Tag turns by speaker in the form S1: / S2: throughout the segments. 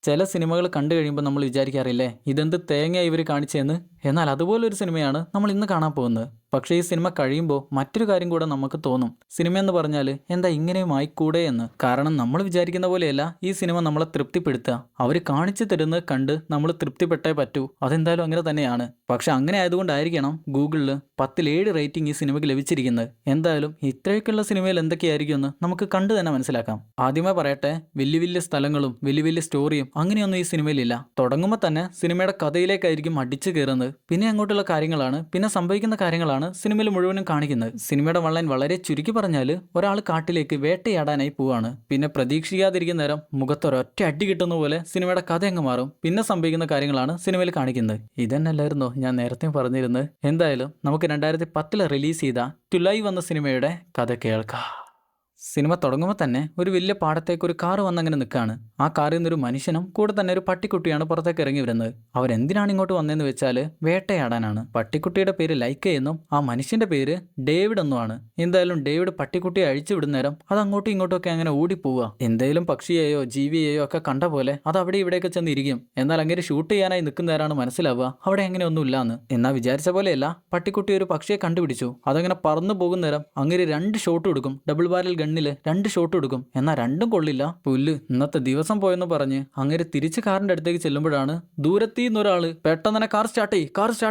S1: ചില സിനിമകൾ കണ്ടു കഴിയുമ്പോൾ നമ്മൾ വിചാരിക്കാറില്ലേ ഇതെന്ത് തേങ്ങ ഇവർ കാണിച്ചതെന്ന്. എന്നാൽ അതുപോലൊരു സിനിമയാണ് നമ്മൾ ഇന്ന് കാണാൻ പോകുന്നത്. പക്ഷേ ഈ സിനിമ കഴിയുമ്പോൾ മറ്റൊരു കാര്യം കൂടെ നമുക്ക് തോന്നും. സിനിമ എന്ന് പറഞ്ഞാൽ എന്താ ഇങ്ങനെയും ആയിക്കൂടെ എന്ന്. കാരണം നമ്മൾ വിചാരിക്കുന്ന പോലെയല്ല ഈ സിനിമ നമ്മളെ തൃപ്തിപ്പെടുത്തുക. അവർ കാണിച്ചു തരുന്നത് കണ്ട് നമ്മൾ തൃപ്തിപ്പെട്ടേ പറ്റൂ. അതെന്തായാലും അങ്ങനെ തന്നെയാണ്. പക്ഷെ അങ്ങനെ ആയതുകൊണ്ടായിരിക്കണം ഗൂഗിളിൽ 10-7 റേറ്റിംഗ് ഈ സിനിമയ്ക്ക് ലഭിച്ചിരിക്കുന്നത്. എന്തായാലും ഇത്രയൊക്കെയുള്ള സിനിമയിൽ എന്തൊക്കെയായിരിക്കും എന്ന് നമുക്ക് കണ്ടു തന്നെ മനസ്സിലാക്കാം. ആദ്യമേ പറയട്ടെ, വലിയ വലിയ സ്ഥലങ്ങളും വലിയ വലിയ സ്റ്റോറിയും അങ്ങനെയൊന്നും ഈ സിനിമയിലില്ല. തുടങ്ങുമ്പോൾ തന്നെ സിനിമയുടെ കഥയിലേക്കായിരിക്കും അടിച്ചു കയറുന്നത്. പിന്നെ അങ്ങോട്ടുള്ള കാര്യങ്ങളാണ്, പിന്നെ സംഭവിക്കുന്ന കാര്യങ്ങളാണ് സിനിമയിൽ മുഴുവനും കാണിക്കുന്നത്. സിനിമയുടെ വൺലൈൻ വളരെ ചുരുക്കി പറഞ്ഞാൽ, ഒരാൾ കാട്ടിലേക്ക് വേട്ടയാടാനായി പോവാണ്. പിന്നെ പ്രതീക്ഷിക്കാതിരിക്കുന്ന നേരം മുഖത്തൊരൊറ്റ അടി കിട്ടുന്ന പോലെ സിനിമയുടെ കഥ അങ്ങ് മാറും. പിന്നെ സംഭവിക്കുന്ന കാര്യങ്ങളാണ് സിനിമയിൽ കാണിക്കുന്നത്. ഇതന്നെയല്ലായിരുന്നോ ഞാൻ നേരത്തെ പറഞ്ഞിരുന്നത്. എന്തായാലും നമുക്ക് 2010 റിലീസ് ചെയ്ത ടുലൈ വന്ന സിനിമയുടെ കഥ കേൾക്കാം. സിനിമ തുടങ്ങുമ്പോൾ തന്നെ ഒരു വലിയ പാടത്തേക്ക് ഒരു കാറ് വന്നങ്ങനെ നിൽക്കുകയാണ്. ആ കാറിൽ നിന്നൊരു മനുഷ്യനും കൂടെ തന്നെ ഒരു പട്ടിക്കുട്ടിയാണ് പുറത്തേക്ക് ഇറങ്ങി വരുന്നത്. അവരെന്തിനാണ് ഇങ്ങോട്ട് വന്നതെന്ന് വെച്ചാൽ വേട്ടയാടാനാണ്. പട്ടിക്കുട്ടിയുടെ പേര് ലൈക്ക എന്നും ആ മനുഷ്യന്റെ പേര് ഡേവിഡ് എന്നുമാണ്. എന്തായാലും ഡേവിഡ് പട്ടിക്കുട്ടിയെ അഴിച്ചു വിടുന്ന നേരം അത് അങ്ങോട്ടും ഇങ്ങോട്ടും ഒക്കെ അങ്ങനെ ഓടിപ്പോവുക. എന്തെങ്കിലും പക്ഷിയെയോ ജീവിയെയോ ഒക്കെ കണ്ട പോലെ അത് അവിടെ ഇവിടെയൊക്കെ ചെന്ന് ഇരിക്കും. എന്നാൽ അങ്ങനെ ഷൂട്ട് ചെയ്യാനായി നിൽക്കുന്നവരാണ് മനസ്സിലാവുക അവിടെ അങ്ങനെ ഒന്നുമില്ലാന്ന്. എന്നാൽ വിചാരിച്ച പോലെയല്ല, പട്ടിക്കുട്ടി ഒരു പക്ഷിയെ കണ്ടുപിടിച്ചു. അതങ്ങനെ പറന്നു പോകുന്ന നേരം അങ്ങനെ 2 ഷോട്ട് കൊടുക്കും. ഡബിൾ ബാരൽ ഗണ്ണിൽ 2 ഷോട്ട് കൊടുക്കും. എന്നാൽ രണ്ടും കൊള്ളില്ല. പുല്ല് ഇന്നത്തെ ദിവസം പോയെന്ന് പറഞ്ഞ് അങ്ങനെ തിരിച്ച് കാറിന്റെ അടുത്തേക്ക് ചെല്ലുമ്പോഴാണ് ദൂരത്തീന്ന് ഒരാള് പെട്ടെന്ന് തന്നെ കാർ സ്റ്റാർട്ട്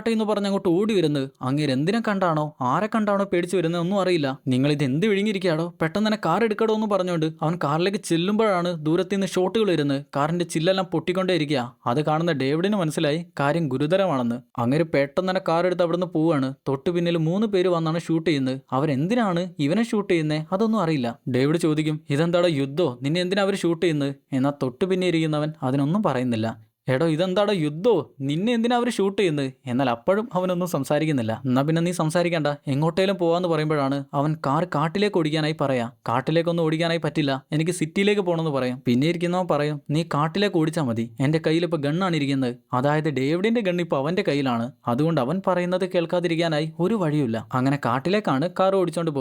S1: ചെയ്യെന്ന് പറഞ്ഞ് അങ്ങോട്ട് ഓടി വരുന്നത്. അങ്ങനെ എന്തിനെ കണ്ടാണോ ആരെ കണ്ടാണോ പേടിച്ച് വരുന്നത് ഒന്നും അറിയില്ല. നിങ്ങൾ ഇത് എന്ത് വിഴുങ്ങിയിരിക്കാടോ, പെട്ടെന്ന് തന്നെ കാർ എടുക്കടോ എന്ന് പറഞ്ഞുകൊണ്ട് അവൻ കാറിലേക്ക് ചെല്ലുമ്പോഴാണ് ദൂരത്തീന്ന് ഷോട്ടുകൾ വരുന്നത്. കാറിന്റെ ചില്ലെല്ലാം പൊട്ടിക്കൊണ്ടേ ഇരിക്കുക. അത് കാണുന്ന ഡേവിഡിന് മനസ്സിലായി കാര്യം ഗുരുതരമാണെന്ന്. അങ്ങനെ പെട്ടെന്ന് തന്നെ കാർ എടുത്ത് അവിടുന്ന് പോവാണ്. തൊട്ട് പിന്നിൽ 3 പേര് വന്നാണ് ഷൂട്ട് ചെയ്യുന്നത്. അവരെന്തിനാണ് ഇവനെ ഷൂട്ട് ചെയ്യുന്നത് അതൊന്നും അറിയില്ല. ഡേവിഡ് ചോദിക്കും, ഇതെന്താടോ യുദ്ധോ, നിന്നെ എന്തിനാ അവർ ഷൂട്ട് ചെയ്യുന്നത്? എന്നാൽ തൊട്ട് പിന്നെ ഇരിക്കുന്നവൻ അതിനൊന്നും പറയുന്നില്ല. എടോ ഇതെന്താടോ യുദ്ധോ, നിന്നെ എന്തിനാ അവർ ഷൂട്ട് ചെയ്യുന്നത്? എന്നാൽ അപ്പോഴും അവനൊന്നും സംസാരിക്കുന്നില്ല. എന്നാ പിന്നെ നീ സംസാരിക്കണ്ട, എങ്ങോട്ടേലും പോവാന്ന് പറയുമ്പോഴാണ് അവൻ കാർ കാട്ടിലേക്ക് ഓടിക്കാനായി പറയാം. കാട്ടിലേക്കൊന്നും ഓടിക്കാനായി പറ്റില്ല, എനിക്ക് സിറ്റിയിലേക്ക് പോകണമെന്ന് പറയും. പിന്നെ ഇരിക്കുന്നവൻ പറയും, നീ കാട്ടിലേക്ക് ഓടിച്ചാൽ മതി, എൻ്റെ കയ്യിൽ ഇപ്പോൾ ഗണ്ണാണ് ഇരിക്കുന്നത്. അതായത് ഡേവിഡിന്റെ ഗണ്ണ് ഇപ്പോൾ അവന്റെ കയ്യിലാണ്. അതുകൊണ്ട് അവൻ പറയുന്നത് കേൾക്കാതിരിക്കാനായി ഒരു വഴിയില്ല. അങ്ങനെ കാട്ടിലേക്കാണ് കാർ ഓടിച്ചോണ്ട്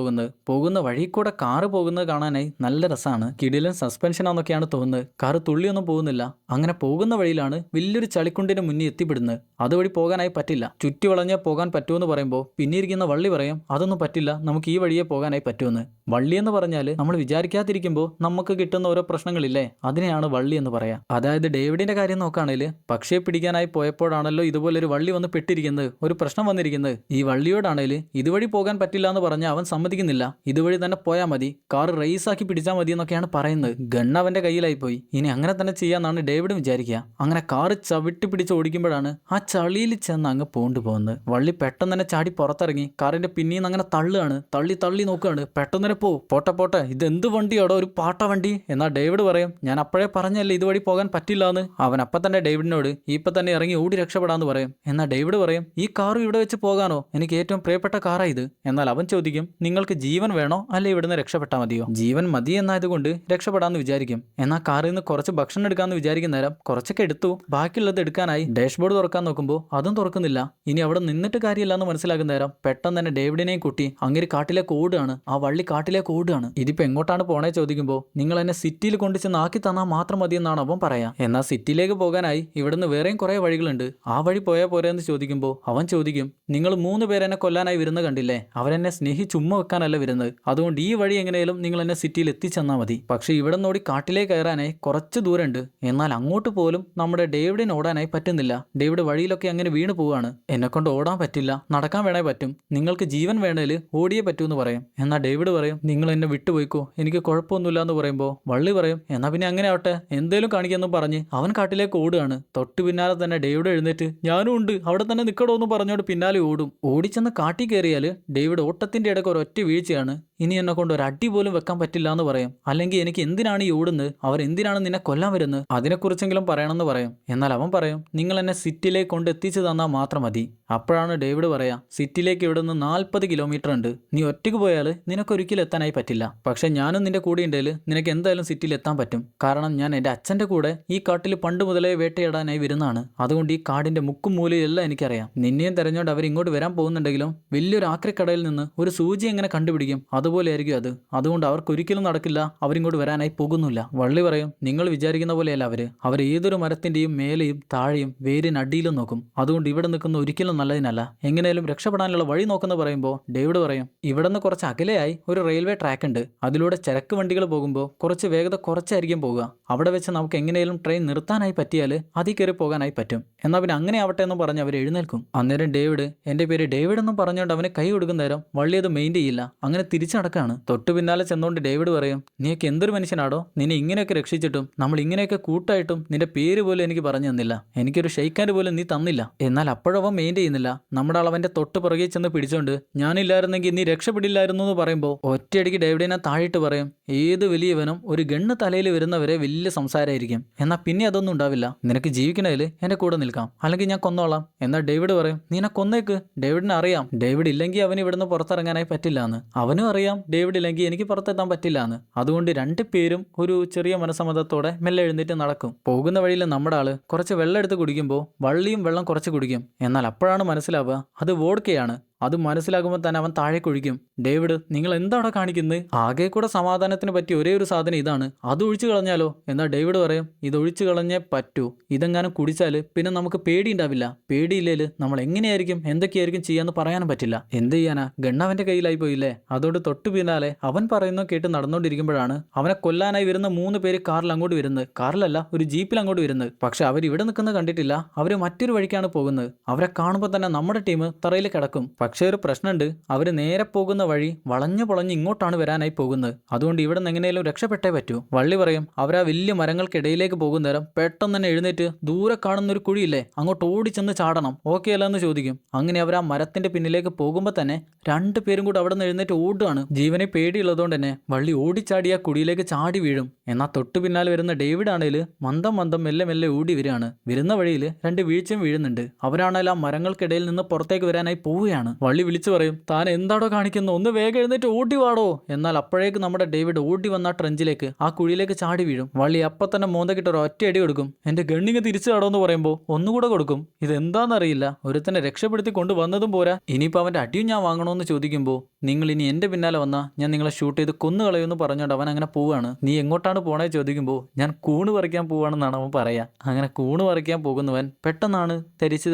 S1: പോകുന്ന വഴി കൂടെ കാറ് പോകുന്നത് കാണാനായി നല്ല രസമാണ്. കിടിലൻ സസ്പെൻഷനാന്നൊക്കെയാണ് തോന്നുന്നത്. കാറ് തുള്ളിയൊന്നും പോകുന്നില്ല. അങ്ങനെ പോകുന്ന വഴിയിലാണ് വലിയൊരു ചളിക്കുണ്ടിന് മുന്നിൽ എത്തിപ്പെടുന്നത്. അതുവഴി പോകാനായി പറ്റില്ല, ചുറ്റി വളഞ്ഞേ പോകാൻ പറ്റുമെന്ന് പറയുമ്പോൾ പിന്നെ ഇരിക്കുന്ന വള്ളി പറയും, അതൊന്നും പറ്റില്ല, നമുക്ക് ഈ വഴിയെ പോകാനായി പറ്റുമെന്ന്. വള്ളി എന്ന് പറഞ്ഞാൽ നമ്മൾ വിചാരിക്കാതിരിക്കുമ്പോൾ നമുക്ക് കിട്ടുന്ന ഓരോ പ്രശ്നങ്ങളില്ലേ, അതിനെയാണ് വള്ളി എന്ന് പറയാം. അതായത് ഡേവിഡിന്റെ കാര്യം നോക്കുകയാണെങ്കിൽ പക്ഷിയെ പിടിക്കാനായി പോയപ്പോഴാണല്ലോ ഇതുപോലൊരു വള്ളി വന്ന് പെട്ടിരിക്കുന്നത്, ഒരു പ്രശ്നം വന്നിരിക്കുന്നത്. ഈ വള്ളിയോടാണെങ്കിൽ ഇതുവഴി പോകാൻ പറ്റില്ല എന്ന് പറഞ്ഞാൽ അവൻ സമ്മതിക്കുന്നില്ല. ഇതുവഴി തന്നെ പോയാൽ മതി, കാർ റേസാക്കി പിടിച്ചാൽ മതി എന്നൊക്കെയാണ് പറയുന്നത്. ഗണ്ണ് അവന്റെ കയ്യിലായി പോയി. ഇനി അങ്ങനെ തന്നെ ചെയ്യാന്നാണ് ഡേവിഡ് വിചാരിക്കുക. അങ്ങനെ കാറ് ചവിട്ടി പിടിച്ച് ഓടിക്കുമ്പോഴാണ് ആ ചളിയിൽ ചെന്ന് അങ്ങ് പോകുന്നത്. വള്ളി പെട്ടെന്ന് തന്നെ ചാടി പുറത്തിറങ്ങി കാറിന്റെ പിന്നീന്ന് അങ്ങനെ തള്ളുകയാണ്. തള്ളി നോക്കുകയാണ്. പെട്ടെന്ന് തന്നെ പോട്ടെ ഇതെന്ത് വണ്ടിയാടോ, ഒരു പാട്ട വണ്ടി. എന്നാൽ ഡേവിഡ് പറയും, ഞാൻ അപ്പോഴേ പറഞ്ഞല്ലേ ഇതുവഴി പോകാൻ പറ്റില്ല എന്ന്. അവൻ അപ്പം തന്നെ ഡേവിഡിനോട് ഇപ്പൊ തന്നെ ഇറങ്ങി ഓടി രക്ഷപ്പെടാന്ന് പറയും. എന്നാൽ ഡേവിഡ് പറയും, ഈ കാറും ഇവിടെ വെച്ച് പോകാനോ, എനിക്ക് ഏറ്റവും പ്രിയപ്പെട്ട കാറാ ഇത്. എന്നാൽ അവൻ ചോദിക്കും, നിങ്ങൾക്ക് ജീവൻ വേണോ അല്ലെ ഇവിടുന്ന് രക്ഷപ്പെട്ടാൽ മതിയോ? ജീവൻ മതി എന്നായതുകൊണ്ട് രക്ഷപ്പെടാന്ന് വിചാരിക്കും. എന്നാൽ കാറിൽ നിന്ന് കുറച്ച് ഭക്ഷണം എടുക്കാന്ന് വിചാരിക്കുന്ന നേരം കുറച്ചൊക്കെ എടുത്തു. ബാക്കിയുള്ളത് എടുക്കാനായി ഡാഷ്ബോർഡ് തുറക്കാൻ നോക്കുമ്പോൾ അതും തുറക്കുന്നില്ല. ഇനി അവിടെ നിന്നിട്ട് കാര്യമില്ല എന്ന് മനസ്സിലാക്കുന്ന നേരം പെട്ടെന്ന് തന്നെ ഡേവിഡിനെയും കുട്ടി അങ്ങനെ കാട്ടിലേക്ക് ഓടുകയാണ്. ആ വള്ളി കാട്ടിലേക്ക് ഓടുകയാണ്. ഇതിപ്പോ എങ്ങോട്ടാണ് പോണേ ചോദിക്കുമ്പോൾ നിങ്ങൾ എന്നെ സിറ്റിയിൽ കൊണ്ടുചെന്ന് ആക്കി തന്നാൽ മാത്രം മതി എന്നാണ് അവൻ പറയാ. എന്നാൽ സിറ്റിയിലേക്ക് പോകാനായി ഇവിടുന്ന് വേറെയും കുറെ വഴികളുണ്ട്, ആ വഴി പോയാൽ പോരെ എന്ന് ചോദിക്കുമ്പോൾ അവൻ ചോദിക്കും, നിങ്ങൾ 3 പേരെന്നെ കൊല്ലാനായി വരുന്നത് കണ്ടില്ലേ, അവരെന്നെ ചുമ്മാ വെക്കാനല്ല വരുന്നത്. അതുകൊണ്ട് ഈ വഴി എങ്ങനെയും നിങ്ങൾ എന്നെ സിറ്റിയിൽ എത്തിച്ചെന്നാൽ മതി. പക്ഷെ ഇവിടെ നോടി കാട്ടിലേക്ക് കയറാനായി കുറച്ച് ദൂരമുണ്ട്. എന്നാൽ അങ്ങോട്ട് പോലും നമ്മുടെ ഡേവിഡിന് ഓടാനായി പറ്റുന്നില്ല. ഡേവിഡ് വഴിയിലൊക്കെ അങ്ങനെ വീണ് പോവാണ്. എന്നെ കൊണ്ട് ഓടാൻ പറ്റില്ല, നടക്കാൻ വേണേ പറ്റും, നിങ്ങൾക്ക് ജീവൻ വേണേൽ ഓടിയേ പറ്റൂ എന്ന് പറയും. എന്നാൽ ഡേവിഡ് പറയും, നിങ്ങൾ എന്നെ വിട്ടുപോയിക്കോ, എനിക്ക് കുഴപ്പമൊന്നുമില്ല എന്ന് പറയുമ്പോൾ വള്ളി പറയും, എന്നാ പിന്നെ അങ്ങനെ ആവട്ടെ, എന്തേലും കാണിക്കാമെന്നും പറഞ്ഞ് അവൻ കാട്ടിലേക്ക് ഓടുകയാണ്. തൊട്ടു പിന്നാലെ തന്നെ ഡേവിഡ് എഴുന്നേറ്റ് ഞാനും ഉണ്ട് അവിടെ തന്നെ നിൽക്കടോ എന്ന് പറഞ്ഞോട് പിന്നാലെ ഓടിച്ചെന്ന് കാട്ടി കയറിയാൽ ഡേവിഡ് ഓട്ടത്തിന്റെ ഇടയ്ക്ക് ഒരൊറ്റ വീഴ്ചയാണ്. ഇനി എന്നെ കൊണ്ട് ഒരു അടി പോലും വെക്കാൻ പറ്റില്ല എന്ന് പറയും. അല്ലെങ്കിൽ എനിക്ക് എന്തിനാണ് ഈ ഓടുന്നത്, അവരെന്തിനാണ് നിന്നെ കൊല്ലാൻ വരുന്നത്, അതിനെക്കുറിച്ചെങ്കിലും പറയണമെന്ന് പറയും. എന്നാൽ അവൻ പറയും, നിങ്ങൾ എന്നെ സിറ്റിയിലേക്ക് കൊണ്ട് എത്തിച്ചു തന്നാൽ മാത്രം മതി. അപ്പോഴാണ് ഡേവിഡ് പറയാ, സിറ്റിയിലേക്ക് ഇവിടെ നിന്ന് 40 കിലോമീറ്റർ ഉണ്ട്, നീ ഒറ്റയ്ക്ക് പോയാൽ നിനക്കൊരിക്കലും എത്താനായി പറ്റില്ല. പക്ഷെ ഞാനും നിന്റെ കൂടെ ഉണ്ടെങ്കിൽ നിനക്ക് എന്തായാലും സിറ്റിയിൽ എത്താൻ പറ്റും. കാരണം ഞാൻ എൻ്റെ അച്ഛൻ്റെ കൂടെ ഈ കാട്ടിൽ പണ്ട് മുതലേ വേട്ടയിടാനായി വരുന്നതാണ്. അതുകൊണ്ട് ഈ കാടിന്റെ മുക്കും മൂലയെല്ലാം എനിക്കറിയാം. നിന്നെയും തെരഞ്ഞോണ്ട് അവർ ഇങ്ങോട്ട് വരാൻ പോകുന്നുണ്ടെങ്കിലും വലിയൊരു ആക്രിക്കടയിൽ നിന്ന് ഒരു സൂചി എങ്ങനെ കണ്ടുപിടിക്കും, അതുപോലെ ആയിരിക്കും അത്. അതുകൊണ്ട് അവർക്കൊരിക്കലും നടക്കില്ല, അവരിങ്ങോട്ട് വരാനായി പോകുന്നില്ല. വള്ളി പറയും, നിങ്ങൾ വിചാരിക്കുന്ന പോലെയല്ല അവര്, അവർ ഏതൊരു മരത്തിന്റെയും മേലെയും താഴെയും വേരിനടിയിലും നോക്കും. അതുകൊണ്ട് ഇവിടെ നിൽക്കുന്ന ഒരിക്കലും നല്ലതിനല്ല. എങ്ങനെയും രക്ഷപ്പെടാനുള്ള വഴി നോക്കുന്ന പറയുമ്പോൾ ഡേവിഡ് പറയും, ഇവിടെ നിന്ന് കുറച്ച് അകലെയായി ഒരു റെയിൽവേ ട്രാക്ക് ഉണ്ട്. അതിലൂടെ ചരക്ക് വണ്ടികൾ പോകുമ്പോൾ കുറച്ച് വേഗത കുറച്ചായിരിക്കും പോകുക. അവിടെ വെച്ച് നമുക്ക് എങ്ങനെയും ട്രെയിൻ നിർത്താനായി പറ്റിയാൽ അതിൽ കയറി പോകാനായി പറ്റും. എന്നാൽ പിന്നെ അങ്ങനെ ആവട്ടെ എന്ന് പറഞ്ഞ് അവർ എഴുന്നേൽക്കും. അന്നേരം ഡേവിഡ് എൻ്റെ പേര് ഡേവിഡ് എന്നും പറഞ്ഞുകൊണ്ട് അവന് കൈ കൊടുക്കുന്ന നേരം വള്ളി അത് മെയിൻ ചെയ്യില്ല. അങ്ങനെ തിരിച്ചു നടക്കാണ്. തൊട്ടു പിന്നാലെ ചെന്നുകൊണ്ട് ഡേവിഡ് പറയും, നീയൊക്കെ എന്തൊരു മനുഷ്യനാടോ, നിന്നെ ഇങ്ങനെയൊക്കെ രക്ഷിച്ചിട്ടും നമ്മൾ ഇങ്ങനെയൊക്കെ കൂട്ടായിട്ടും നിന്റെ പേര് പോലും എനിക്ക് പറഞ്ഞു തന്നില്ല. എനിക്കൊരു ഷെയ്ക്കാൻഡ് പോലും നീ തന്നില്ല. എന്നാൽ അപ്പോഴവൻ മെയിൻ ചെയ്യുന്നില്ല. നമ്മുടെ അളവന്റെ തൊട്ട് പുറകെ ചെന്ന് പിടിച്ചോണ്ട് ഞാനില്ലായിരുന്നെങ്കിൽ നീ രക്ഷപ്പെടില്ലായിരുന്നു എന്ന് പറയുമ്പോൾ ഒറ്റയടിക്ക് ഡേവിഡിനെ താഴിട്ട് പറയും, ഏത് വലിയവനും ഒരു ഗണ്ണ് തലയിൽ വരുന്നവരെ വലിയ സംസാരമായിരിക്കും. എന്നാൽ പിന്നെ അതൊന്നും ഉണ്ടാവില്ല. നിനക്ക് ജീവിക്കണതിൽ എന്റെ കൂടെ നിൽക്കാം, അല്ലെങ്കിൽ ഞാൻ കൊന്നോളാം. എന്നാൽ ഡേവിഡ് പറയും, നീനെ കൊന്നേക്ക്. ഡേവിഡിനെ അറിയാം ഡേവിഡ് ഇല്ലെങ്കിൽ അവന് ഇവിടുന്ന് പുറത്തിറങ്ങാനായി പറ്റില്ല എന്ന്. അവനും അറിയാം ഡേവിഡ് ഇല്ലെങ്കിൽ എനിക്ക് പുറത്തെത്താൻ പറ്റില്ല എന്ന്. അതുകൊണ്ട് രണ്ടുപേരും ഒരു ചെറിയ മനസ്സമ്മതത്തോടെ മെല്ലെ എഴുന്നേറ്റ് നടക്കും. പോകുന്ന വഴിയിൽ നമ്മുടെ ആള് കുറച്ച് വെള്ളം എടുത്ത് കുടിക്കുമ്പോൾ വള്ളിയും വെള്ളം കുറച്ച് കുടിക്കും. എന്നാൽ അപ്പോഴാണ് മനസ്സിലാവുക അത് വോഡ്കയാണ്. അത് മനസ്സിലാകുമ്പോൾ തന്നെ അവൻ താഴെ കുഴിക്കും. ഡേവിഡ്, നിങ്ങൾ എന്താണോ കാണിക്കുന്നത്? ആകെ കൂടെ സമാധാനത്തിന് പറ്റിയ ഒരേ ഒരു സാധനം ഇതാണ്, അത് ഒഴിച്ചു കളഞ്ഞാലോ? എന്നാൽ ഡേവിഡ് പറയും, ഇത് ഒഴിച്ചു കളഞ്ഞേ പറ്റൂ. ഇതെങ്ങാനും കുടിച്ചാൽ പിന്നെ നമുക്ക് പേടി ഉണ്ടാവില്ല. പേടിയില്ലേല് നമ്മൾ എങ്ങനെയായിരിക്കും എന്തൊക്കെയായിരിക്കും ചെയ്യാന്ന് പറയാനും പറ്റില്ല. എന്ത് ചെയ്യാനാ, ഗണ്ണവന്റെ കയ്യിലായി പോയില്ലേ. അതോട് തൊട്ടു പിന്നാലെ അവൻ പറയുന്നു കേട്ട് നടന്നുകൊണ്ടിരിക്കുമ്പോഴാണ് അവനെ കൊല്ലാനായി വരുന്ന 3 പേര് കാറിൽ അങ്ങോട്ട് വരുന്നത്. കാറിലല്ല, ഒരു ജീപ്പിൽ അങ്ങോട്ട് വരുന്നത്. പക്ഷെ അവർ ഇവിടെ നിൽക്കുന്നത് കണ്ടിട്ടില്ല. അവർ മറ്റൊരു വഴിക്കാണ് പോകുന്നത്. അവരെ കാണുമ്പോൾ തന്നെ നമ്മുടെ ടീം തറയിൽ കിടക്കും. പക്ഷേ ഒരു പ്രശ്നമുണ്ട്. അവര് നേരെ പോകുന്ന വഴി വളഞ്ഞു പൊളഞ്ഞ് ഇങ്ങോട്ടാണ് വരാനായി പോകുന്നത്. അതുകൊണ്ട് ഇവിടെ നിന്ന് എങ്ങനെയും രക്ഷപ്പെട്ടേ പറ്റൂ. വള്ളി പറയും, അവരാ വലിയ മരങ്ങൾക്കിടയിലേക്ക് പോകുന്ന നേരം പെട്ടെന്ന് തന്നെ എഴുന്നേറ്റ് ദൂരെ കാണുന്ന ഒരു കുഴിയില്ലേ, അങ്ങോട്ട് ഓടിച്ചെന്ന് ചാടണം. ഓക്കെ അല്ല എന്ന് ചോദിക്കും. അങ്ങനെ അവർ ആ മരത്തിന്റെ പിന്നിലേക്ക് പോകുമ്പോൾ തന്നെ 2 പേരും കൂടെ അവിടെ നിന്ന് എഴുന്നേറ്റ് ഓടുകയാണ്. ജീവനെ പേടിയുള്ളതുകൊണ്ട് തന്നെ വള്ളി ഓടിച്ചാടി ആ കുഴിയിലേക്ക് ചാടി വീഴും. എന്നാൽ തൊട്ടു പിന്നാലെ വരുന്ന ഡേവിഡ് ആണേൽ മന്ദം മന്ദം മെല്ലെ മെല്ലെ ഓടി വരികയാണ്. വരുന്ന വഴിയിൽ 2 വീഴ്ചയും വീഴുന്നുണ്ട്. അവരാണെങ്കിൽ ആ മരങ്ങൾക്കിടയിൽ നിന്ന് പുറത്തേക്ക് വരാനായി പോവുകയാണ്. വള്ളി വിളിച്ചു പറയും, താൻ എന്താടോ കാണിക്കുന്നു, ഒന്ന് വേഗം എഴുന്നേറ്റ് ഓടി വാടോ. എന്നാൽ അപ്പോഴേക്ക് നമ്മുടെ ഡേവിഡ് ഓടി വന്ന ട്രെഞ്ചിലേക്ക് ആ കുഴിയിലേക്ക് ചാടി വീഴും. വള്ളി അപ്പം തന്നെ മോന്തക്കിട്ട് ഒരു ഒറ്റ അടി കൊടുക്കും. എന്റെ ഗണ്ണിങ് തിരിച്ചു കാടോ എന്ന് പറയുമ്പോൾ ഒന്നുകൂടെ കൊടുക്കും. ഇതെന്താണെന്നറിയില്ല, ഒരുത്തനെ രക്ഷപ്പെടുത്തി കൊണ്ടുവന്നതും പോരാ, ഇനിയിപ്പോൾ അവന്റെ അടിയും ഞാൻ വാങ്ങണമെന്ന് ചോദിക്കുമ്പോൾ നിങ്ങൾ ഇനി എന്റെ പിന്നാലെ വന്നാൽ ഞാൻ നിങ്ങളെ ഷൂട്ട് ചെയ്ത് കൊന്നു കളയുമെന്ന് പറഞ്ഞുകൊണ്ട് അവൻ അങ്ങനെ പോവാണ്. നീ എങ്ങോട്ടാണ് പോണേ ചോദിക്കുമ്പോൾ ഞാൻ കൂണ് പറിക്കാൻ പോവാണെന്നാണ് അവൻ പറയാ. അങ്ങനെ കൂണ് പറിക്കാൻ പോകുന്നവൻ പെട്ടെന്നാണ് തരിച്ച്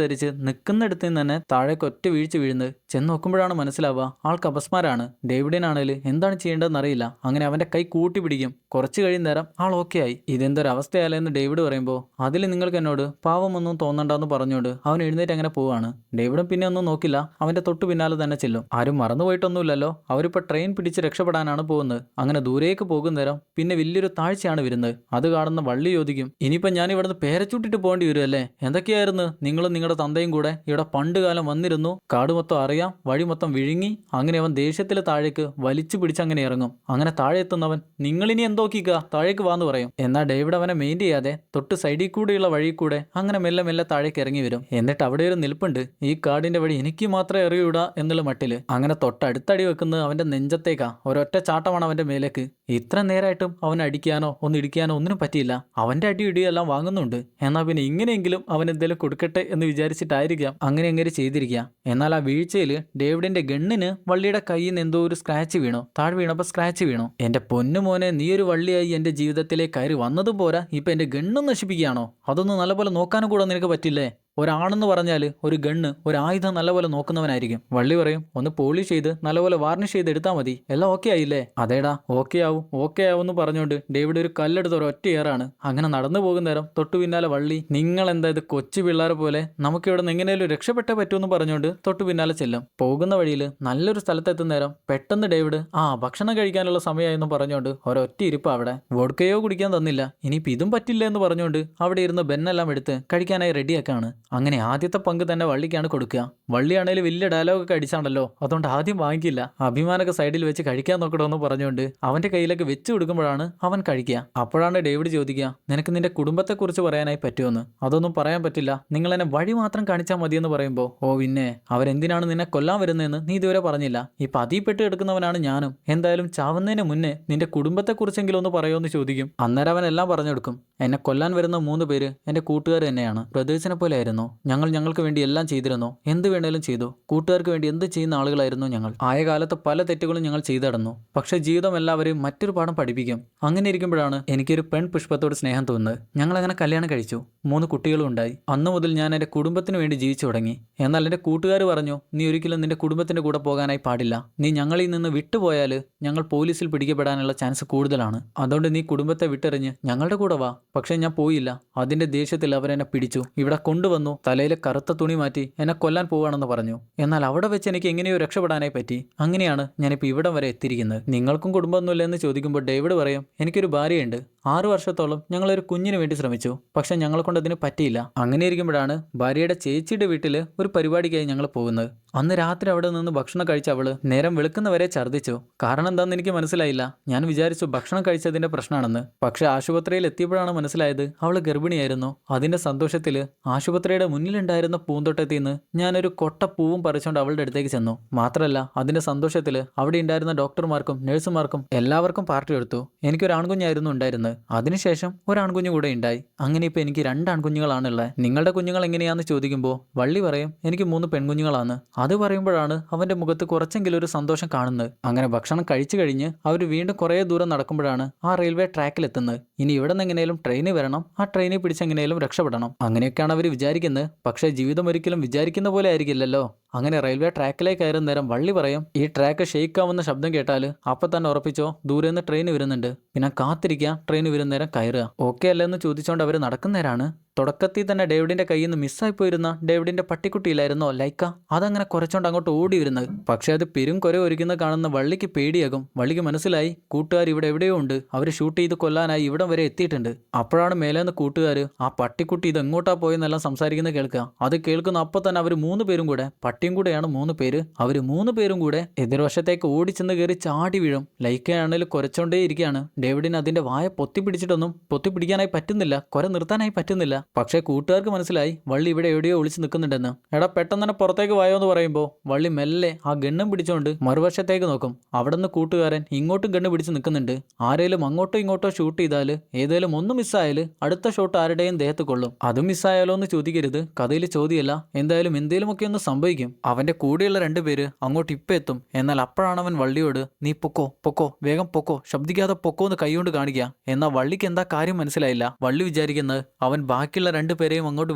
S1: നിൽക്കുന്നിടത്ത് നിന്ന് തന്നെ താഴേക്ക് ഒറ്റ വീഴ്ച വീഴുന്നത്. ചെന്ന് നോക്കുമ്പോഴാണ് മനസ്സിലാവുക ആൾക്ക് അപസ്മാരാണ്. ഡേവിഡിനാണേൽ എന്താണ് ചെയ്യേണ്ടതെന്ന് അറിയില്ല. അങ്ങനെ അവന്റെ കൈ കൂട്ടി പിടിക്കും. കുറച്ച് കഴിയുന്നേരം ആൾ ഓക്കെ ആയി. ഇതെന്തൊരവസ്ഥയാലെന്ന് ഡേവിഡ് പറയുമ്പോൾ അതിൽ നിങ്ങൾക്ക് എന്നോട് പാവമൊന്നും തോന്നണ്ടെന്ന് പറഞ്ഞുകൊണ്ട് അവൻ എഴുന്നേറ്റ് അങ്ങനെ പോവാണ്. ഡേവിഡും പിന്നെ ഒന്നും നോക്കില്ല, അവന്റെ തൊട്ടു പിന്നാലെ തന്നെ ചെല്ലും. ആരും മറന്നുപോയിട്ടൊന്നുമില്ലല്ലോ. അവരിപ്പോൾ ട്രെയിൻ പിടിച്ച് രക്ഷപ്പെടാനാണ് പോകുന്നത്. അങ്ങനെ ദൂരേക്ക് പോകുന്നേരം പിന്നെ വലിയൊരു താഴ്ചയാണ് വരുന്നത്. അത് കാണുന്ന വള്ളി ചോദിക്കും, ഇനിയിപ്പോൾ ഞാൻ ഇവിടുന്ന് പേരച്ചൂട്ടിട്ട് പോകേണ്ടി വരുമല്ലേ? എന്തൊക്കെയായിരുന്നു നിങ്ങളും നിങ്ങളുടെ തന്തയും കൂടെ ഇവിടെ പണ്ട് കാലം വന്നിരുന്നു, കാട് മൊത്തം അറിയാം, വഴി മൊത്തം വിഴുങ്ങി. അങ്ങനെ അവൻ ദേഷ്യത്തിൽ താഴേക്ക് വലിച്ചു പിടിച്ച് അങ്ങനെ ഇറങ്ങും. അങ്ങനെ താഴെ എത്തുന്നവൻ നിങ്ങളിനി എന്തോക്കിക്കുക, താഴേക്ക് വാന്ന് പറയും. എന്നാൽ ഡേവിഡ് അവനെ മെയിൻ ചെയ്യാതെ തൊട്ട് സൈഡിൽ കൂടെയുള്ള വഴി കൂടെ അങ്ങനെ മെല്ലെ മെല്ലെ താഴേക്ക് ഇറങ്ങി വരും. എന്നിട്ട് അവിടെ ഒരു നിൽപ്പുണ്ട്, ഈ കാടിന്റെ വഴി എനിക്ക് മാത്രമേ അറിയൂടാ എന്നുള്ള മട്ടില്. അങ്ങനെ തൊട്ടടുത്തടി വെക്കുന്നത് അവന്റെ നെഞ്ചത്തേക്കാ. ഒരൊറ്റ ചാട്ടമാണ് അവന്റെ മേലേക്ക്. ഇത്ര നേരമായിട്ടും അവൻ അടിക്കാനോ ഇടിക്കാനോ ഒന്നിനും പറ്റിയില്ല. അവന്റെ അടി ഇടിയെല്ലാം വാങ്ങുന്നുണ്ട്. എന്നാൽ പിന്നെ ഇങ്ങനെയെങ്കിലും അവൻ എന്തെങ്കിലും കൊടുക്കട്ടെ എന്ന് വിചാരിച്ചിട്ടായിരിക്കാം അങ്ങനെ അങ്ങനെ ചെയ്തിരിക്കുക. എന്നാൽ ആ വീഴ്ചയിൽ ഡേവിഡിന്റെ ഗണ്ണിന് വള്ളിയുടെ കയ്യിൽ നിന്ന് എന്തോ ഒരു സ്ക്രാച്ച് വീണു. താഴെ വീണപ്പോൾ സ്ക്രാച്ച് വീണു. എന്റെ പൊന്നു മോനെ, നീ ഒരു വള്ളിയായി എന്റെ ജീവിതത്തിലേക്ക് കയറി വന്നതും പോരാ, ഇപ്പൊ എന്റെ ഗണ്ണും നശിപ്പിക്കുകയാണോ? അതൊന്നും നല്ലപോലെ നോക്കാനും കൂടെ നിനക്ക് പറ്റില്ലേ? ഒരാണെന്ന് പറഞ്ഞാൽ ഒരു ഗണ്ണ്, ഒരു ആയുധം നല്ലപോലെ നോക്കുന്നവനായിരിക്കും. വള്ളി പറയും, ഒന്ന് പോളിഷ് ചെയ്ത് നല്ലപോലെ വാർണിഷ് ചെയ്ത് എടുത്താൽ മതി, എല്ലാം ഓക്കെ ആയില്ലേ? അതേടാ ഓക്കെ ആവും എന്ന് പറഞ്ഞുകൊണ്ട് ഡേവിഡ് ഒരു കല്ലെടുത്ത് ഒരു ഒറ്റ ഏറാണ്. അങ്ങനെ നടന്നു പോകുന്നേരം തൊട്ടു പിന്നാലെ വള്ളി, നിങ്ങൾ എന്താ ഇത് കൊച്ചു പിള്ളേരെ പോലെ, നമുക്കിവിടെ നിന്ന് എങ്ങനെയാലും രക്ഷപ്പെട്ടേ പറ്റുമെന്ന് പറഞ്ഞുകൊണ്ട് തൊട്ടു പിന്നാലെ ചെല്ലും. പോകുന്ന വഴിയിൽ നല്ലൊരു സ്ഥലത്തെത്തുന്നേരം പെട്ടെന്ന് ഡേവിഡ് ഭക്ഷണം കഴിക്കാനുള്ള സമയമായെന്ന് പറഞ്ഞുകൊണ്ട് ഒരൊറ്റ ഇരിപ്പ് അവിടെ. വോഡ്കയോ കുടിക്കാൻ തന്നില്ല. ഇനിയിപ്പോൾ ഇതും പറ്റില്ല എന്ന് പറഞ്ഞുകൊണ്ട് അവിടെ ഇരുന്ന് ബെന്നെല്ലാം എടുത്ത് കഴിക്കാനായി റെഡിയാക്കാണ്. അങ്ങനെ ആദ്യത്തെ പങ്ക് തന്നെ വള്ളിക്കാണ് കൊടുക്കുക. വള്ളിയാണേലും വലിയ ഡയലോഗൊക്കെ അടിച്ചാണല്ലോ, അതുകൊണ്ട് ആദ്യം വാങ്ങിക്കില്ല. അഭിമാനൊക്കെ സൈഡിൽ വെച്ച് കഴിക്കാൻ നോക്കണമെന്ന് പറഞ്ഞുകൊണ്ട് അവന്റെ കയ്യിലേക്ക് വെച്ച് കൊടുക്കുമ്പോഴാണ് അവൻ കഴിക്കുക. അപ്പോഴാണ് ഡേവിഡ് ചോദിക്കുക, നിനക്ക് നിന്റെ കുടുംബത്തെക്കുറിച്ച് പറയാനായി പറ്റുമെന്ന്. അതൊന്നും പറയാൻ പറ്റില്ല, നിങ്ങൾ എന്നെ വഴി മാത്രം കാണിച്ചാൽ മതിയെന്ന് പറയുമ്പോൾ, ഓ പിന്നെ അവരെന്തിനാണ് നിന്നെ കൊല്ലാൻ വരുന്നതെന്ന് നീ ഇതുവരെ പറഞ്ഞില്ല. ഇപ്പം അതിൽപ്പെട്ട് എടുക്കുന്നവനാണ് ഞാനും. എന്തായാലും ചാവുന്നതിന് മുന്നേ നിന്റെ കുടുംബത്തെക്കുറിച്ചെങ്കിലും ഒന്ന് പറയുമെന്ന് ചോദിക്കും. അന്നേരം അവൻ എല്ലാം പറഞ്ഞെടുക്കും. എന്നെ കൊല്ലാൻ വരുന്ന 3 പേര് എന്റെ കൂട്ടുകാർ തന്നെയാണ്, ബ്രദേഴ്സിനെ പോലെ ആയിരുന്നു. ആയിരുന്നു. ഞങ്ങൾ ഞങ്ങൾക്ക് വേണ്ടി എല്ലാം ചെയ്തിരുന്നു. എന്ത് വേണേലും ചെയ്തു. കൂട്ടുകാർക്ക് വേണ്ടി എന്ത് ചെയ്യുന്ന ആളുകളായിരുന്നു ഞങ്ങൾ. ആയ കാലത്ത് പല തെറ്റുകളും ഞങ്ങൾ ചെയ്തടന്നു. പക്ഷേ ജീവിതം എല്ലാവരെയും മറ്റൊരു പാഠം പഠിപ്പിക്കും. അങ്ങനെ ഇരിക്കുമ്പോഴാണ് എനിക്കൊരു പെൺപുഷ്പത്തോട് സ്നേഹം തോന്നുന്നത്. ഞങ്ങളങ്ങനെ കല്യാണം കഴിച്ചു. 3 കുട്ടികളും ഉണ്ടായി. അന്നു മുതൽ ഞാൻ എൻ്റെ കുടുംബത്തിന് വേണ്ടി ജീവിച്ചു തുടങ്ങി. എന്നാൽ എൻ്റെ കൂട്ടുകാർ പറഞ്ഞു, നീ ഒരിക്കലും നിന്റെ കുടുംബത്തിൻ്റെ കൂടെ പോകാനായി പാടില്ല. നീ ഞങ്ങളിൽ നിന്ന് വിട്ടുപോയാൽ ഞങ്ങൾ പോലീസിൽ പിടിക്കപ്പെടാനുള്ള ചാൻസ് കൂടുതലാണ്. അതുകൊണ്ട് നീ കുടുംബത്തെ വിട്ടെറിഞ്ഞ് ഞങ്ങളുടെ കൂടെ വാ. പക്ഷേ ഞാൻ പോയില്ല. അതിൻ്റെ ദേഷ്യത്തിൽ അവരെന്നെ പിടിച്ചു. ഇവിടെ കൊണ്ടുവന്നു. തലയിൽ കറുത്ത തുണി മാറ്റി എന്നെ കൊല്ലാൻ പോവുകയാണെന്ന് പറഞ്ഞു. എന്നാൽ അവിടെ വെച്ച് എനിക്ക് എങ്ങനെയോ രക്ഷപ്പെടാനായി പറ്റി. അങ്ങനെയാണ് ഞാനിപ്പോൾ ഇവിടം വരെ എത്തിയിരിക്കുന്നത്. നിങ്ങൾക്കും കുടുംബമൊന്നുമില്ല എന്ന് ചോദിക്കുമ്പോൾ ഡേവിഡ് പറയും, എനിക്കൊരു ഭാര്യയുണ്ട്. 6 വർഷത്തോളം ഞങ്ങളൊരു കുഞ്ഞിന് വേണ്ടി ശ്രമിച്ചു. പക്ഷെ ഞങ്ങളെ കൊണ്ട് അതിന് പറ്റിയില്ല. അങ്ങനെ ഇരിക്കുമ്പോഴാണ് ഭാര്യയുടെ ചേച്ചിയുടെ വീട്ടിൽ ഒരു പരിപാടിക്കായി ഞങ്ങൾ പോകുന്നത്. അന്ന് രാത്രി അവിടെ നിന്ന് ഭക്ഷണം കഴിച്ച അവള് നേരം വെളുക്കുന്നവരെ ഛർദ്ദിച്ചു. കാരണം എന്താണെന്ന് എനിക്ക് മനസ്സിലായില്ല. ഞാൻ വിചാരിച്ചു ഭക്ഷണം കഴിച്ചതിന്റെ പ്രശ്നമാണെന്ന്. പക്ഷെ ആശുപത്രിയിൽ എത്തിയപ്പോഴാണ് മനസ്സിലായത് അവള് ഗർഭിണിയായിരുന്നു. അതിന്റെ സന്തോഷത്തിൽ ആശുപത്രിയുടെ മുന്നിലുണ്ടായിരുന്ന പൂന്തോട്ടത്തിൽ നിന്ന് ഞാനൊരു കൊട്ട പൂവും പറിച്ചുകൊണ്ട് അവളുടെ അടുത്തേക്ക് ചെന്നു. മാത്രമല്ല അതിന്റെ സന്തോഷത്തിൽ അവിടെ ഉണ്ടായിരുന്ന ഡോക്ടർമാർക്കും നഴ്സുമാർക്കും എല്ലാവർക്കും പാർട്ടി എടുത്തു. എനിക്കൊരു ആൺകുഞ്ഞായിരുന്നു ഉണ്ടായിരുന്നത്. അതിനുശേഷം ഒരു ആൺകുഞ്ഞു കൂടെ ഉണ്ടായി. അങ്ങനെ ഇപ്പൊ എനിക്ക് 2 ആൺകുഞ്ഞുങ്ങളാണുള്ളത്. നിങ്ങളുടെ കുഞ്ഞുങ്ങൾ എങ്ങനെയാന്ന് ചോദിക്കുമ്പോൾ വള്ളി പറയും, എനിക്ക് 3 പെൺകുഞ്ഞുങ്ങളാണ്. അത് പറയുമ്പോഴാണ് അവന്റെ മുഖത്ത് കുറച്ചെങ്കിലും ഒരു സന്തോഷം കാണുന്നത്. അങ്ങനെ ഭക്ഷണം കഴിച്ചു കഴിഞ്ഞ് അവർ വീണ്ടും കുറേ ദൂരം നടക്കുമ്പോഴാണ് ആ റെയിൽവേ ട്രാക്കിൽ എത്തുന്നത്. ഇനി ഇവിടെ നിന്ന് എങ്ങനെയും ട്രെയിനിൽ വരണം. ആ ട്രെയിനിൽ പിടിച്ചെങ്ങനെയും രക്ഷപ്പെടണം. അങ്ങനെയൊക്കെയാണ് അവർ വിചാരിക്കുന്നത്. പക്ഷേ ജീവിതം ഒരിക്കലും വിചാരിക്കുന്ന പോലെ ആയിരിക്കില്ലല്ലോ. അങ്ങനെ റെയിൽവേ ട്രാക്കിലേക്ക് കയറുന്ന നേരം വള്ളി പറയും, ഈ ട്രാക്ക് ഷെയ്ക്കാവുന്ന ശബ്ദം കേട്ടാൽ അപ്പം തന്നെ ഉറപ്പിച്ചോ ദൂരെ നിന്ന് ട്രെയിൻ വരുന്നുണ്ട്. പിന്നെ കാത്തിരിക്കുക, ട്രെയിൻ വരുന്ന നേരം കയറുക. ഓക്കെ അല്ലെന്ന് ചോദിച്ചുകൊണ്ട് അവർ നടക്കുന്നേരാണ് തുടക്കത്തിൽ തന്നെ ഡേവിഡിന്റെ കയ്യിൽ നിന്ന് മിസ്സായി പോയിരുന്ന ഡേവിഡിന്റെ പട്ടിക്കുട്ടിയിലായിരുന്നോ ലൈക്ക. അതങ്ങനെ കുറച്ചുകൊണ്ട് അങ്ങോട്ട് ഓടി വരുന്നത്. പക്ഷെ അത് പെരും കൊര ഒരുക്കുന്ന കാണുന്ന വള്ളിക്ക് പേടിയാകും. വള്ളിക്ക് മനസ്സിലായി കൂട്ടുകാർ ഇവിടെ എവിടെയോ ഉണ്ട്. അവർ ഷൂട്ട് ചെയ്ത് കൊല്ലാനായി ഇവിടം വരെ എത്തിയിട്ടുണ്ട്. അപ്പോഴാണ് മേലേന്ന് കൂട്ടുകാർ ആ പട്ടിക്കുട്ടി ഇത് എങ്ങോട്ടാ പോയെന്നെല്ലാം സംസാരിക്കുന്നത് കേൾക്കുക. അത് കേൾക്കുന്ന അപ്പോൾ തന്നെ അവർ 3 പേരും കൂടെ, പട്ടിയും കൂടെയാണ് 3 പേര്, അവർ 3 പേരും കൂടെ എതിർവശത്തേക്ക് ഓടിച്ചെന്ന് കയറി ചാടി വീഴും. ലൈക്കയാണെങ്കിൽ കുരച്ചോണ്ടേ ഇരിക്കുകയാണ്. ഡേവിഡിന് അതിന്റെ വായ പൊത്തിപ്പിടിച്ചിട്ടൊന്നും പൊത്തിപ്പിടിക്കാനായി പറ്റുന്നില്ല. കുര നിർത്താനായി പറ്റുന്നില്ല. പക്ഷേ കൂട്ടുകാർക്ക് മനസ്സിലായി വള്ളി ഇവിടെ എവിടെയോ ഒളിച്ചു നിൽക്കുന്നുണ്ടെന്ന്. എടാ പെട്ടെന്ന് തന്നെ പുറത്തേക്ക് വായോ എന്ന് പറയുമ്പോൾ വള്ളി മെല്ലെ ആ ഗണ്ണും പിടിച്ചുകൊണ്ട് മറുവശത്തേക്ക് നോക്കും. അവിടെ നിന്ന് കൂട്ടുകാരൻ ഇങ്ങോട്ടും ഗണ്ണ് പിടിച്ച് നിൽക്കുന്നുണ്ട്. ആരേലും അങ്ങോട്ടോ ഇങ്ങോട്ടോ ഷൂട്ട് ചെയ്താൽ ഏതേലും ഒന്ന് മിസ്സായാൽ അടുത്ത ഷോട്ട് ആരുടെയും ദേഹത്ത് കൊള്ളും. അതും മിസ്സായാലോ എന്ന് ചോദിക്കരുത്. കഥയിൽ ചോദ്യമല്ല. എന്തായാലും എന്തേലുമൊക്കെ ഒന്ന് സംഭവിക്കും. അവന്റെ കൂടെയുള്ള 2 പേര് അങ്ങോട്ട് ഇപ്പം എത്തും. എന്നാൽ അപ്പോഴാണ് അവൻ വള്ളിയോട് നീ പൊക്കോ പൊക്കോ വേഗം പൊക്കോ ശബ്ദിക്കാതെ പൊക്കോ എന്ന് കൈകൊണ്ട് കാണിക്കുക. എന്നാൽ വള്ളിക്ക് എന്താ കാര്യം മനസ്സിലായില്ല. വള്ളി വിചാരിക്കുന്നത് അവൻ ബാക്കിയുള്ള 2 പേരെയും അങ്ങോട്ട്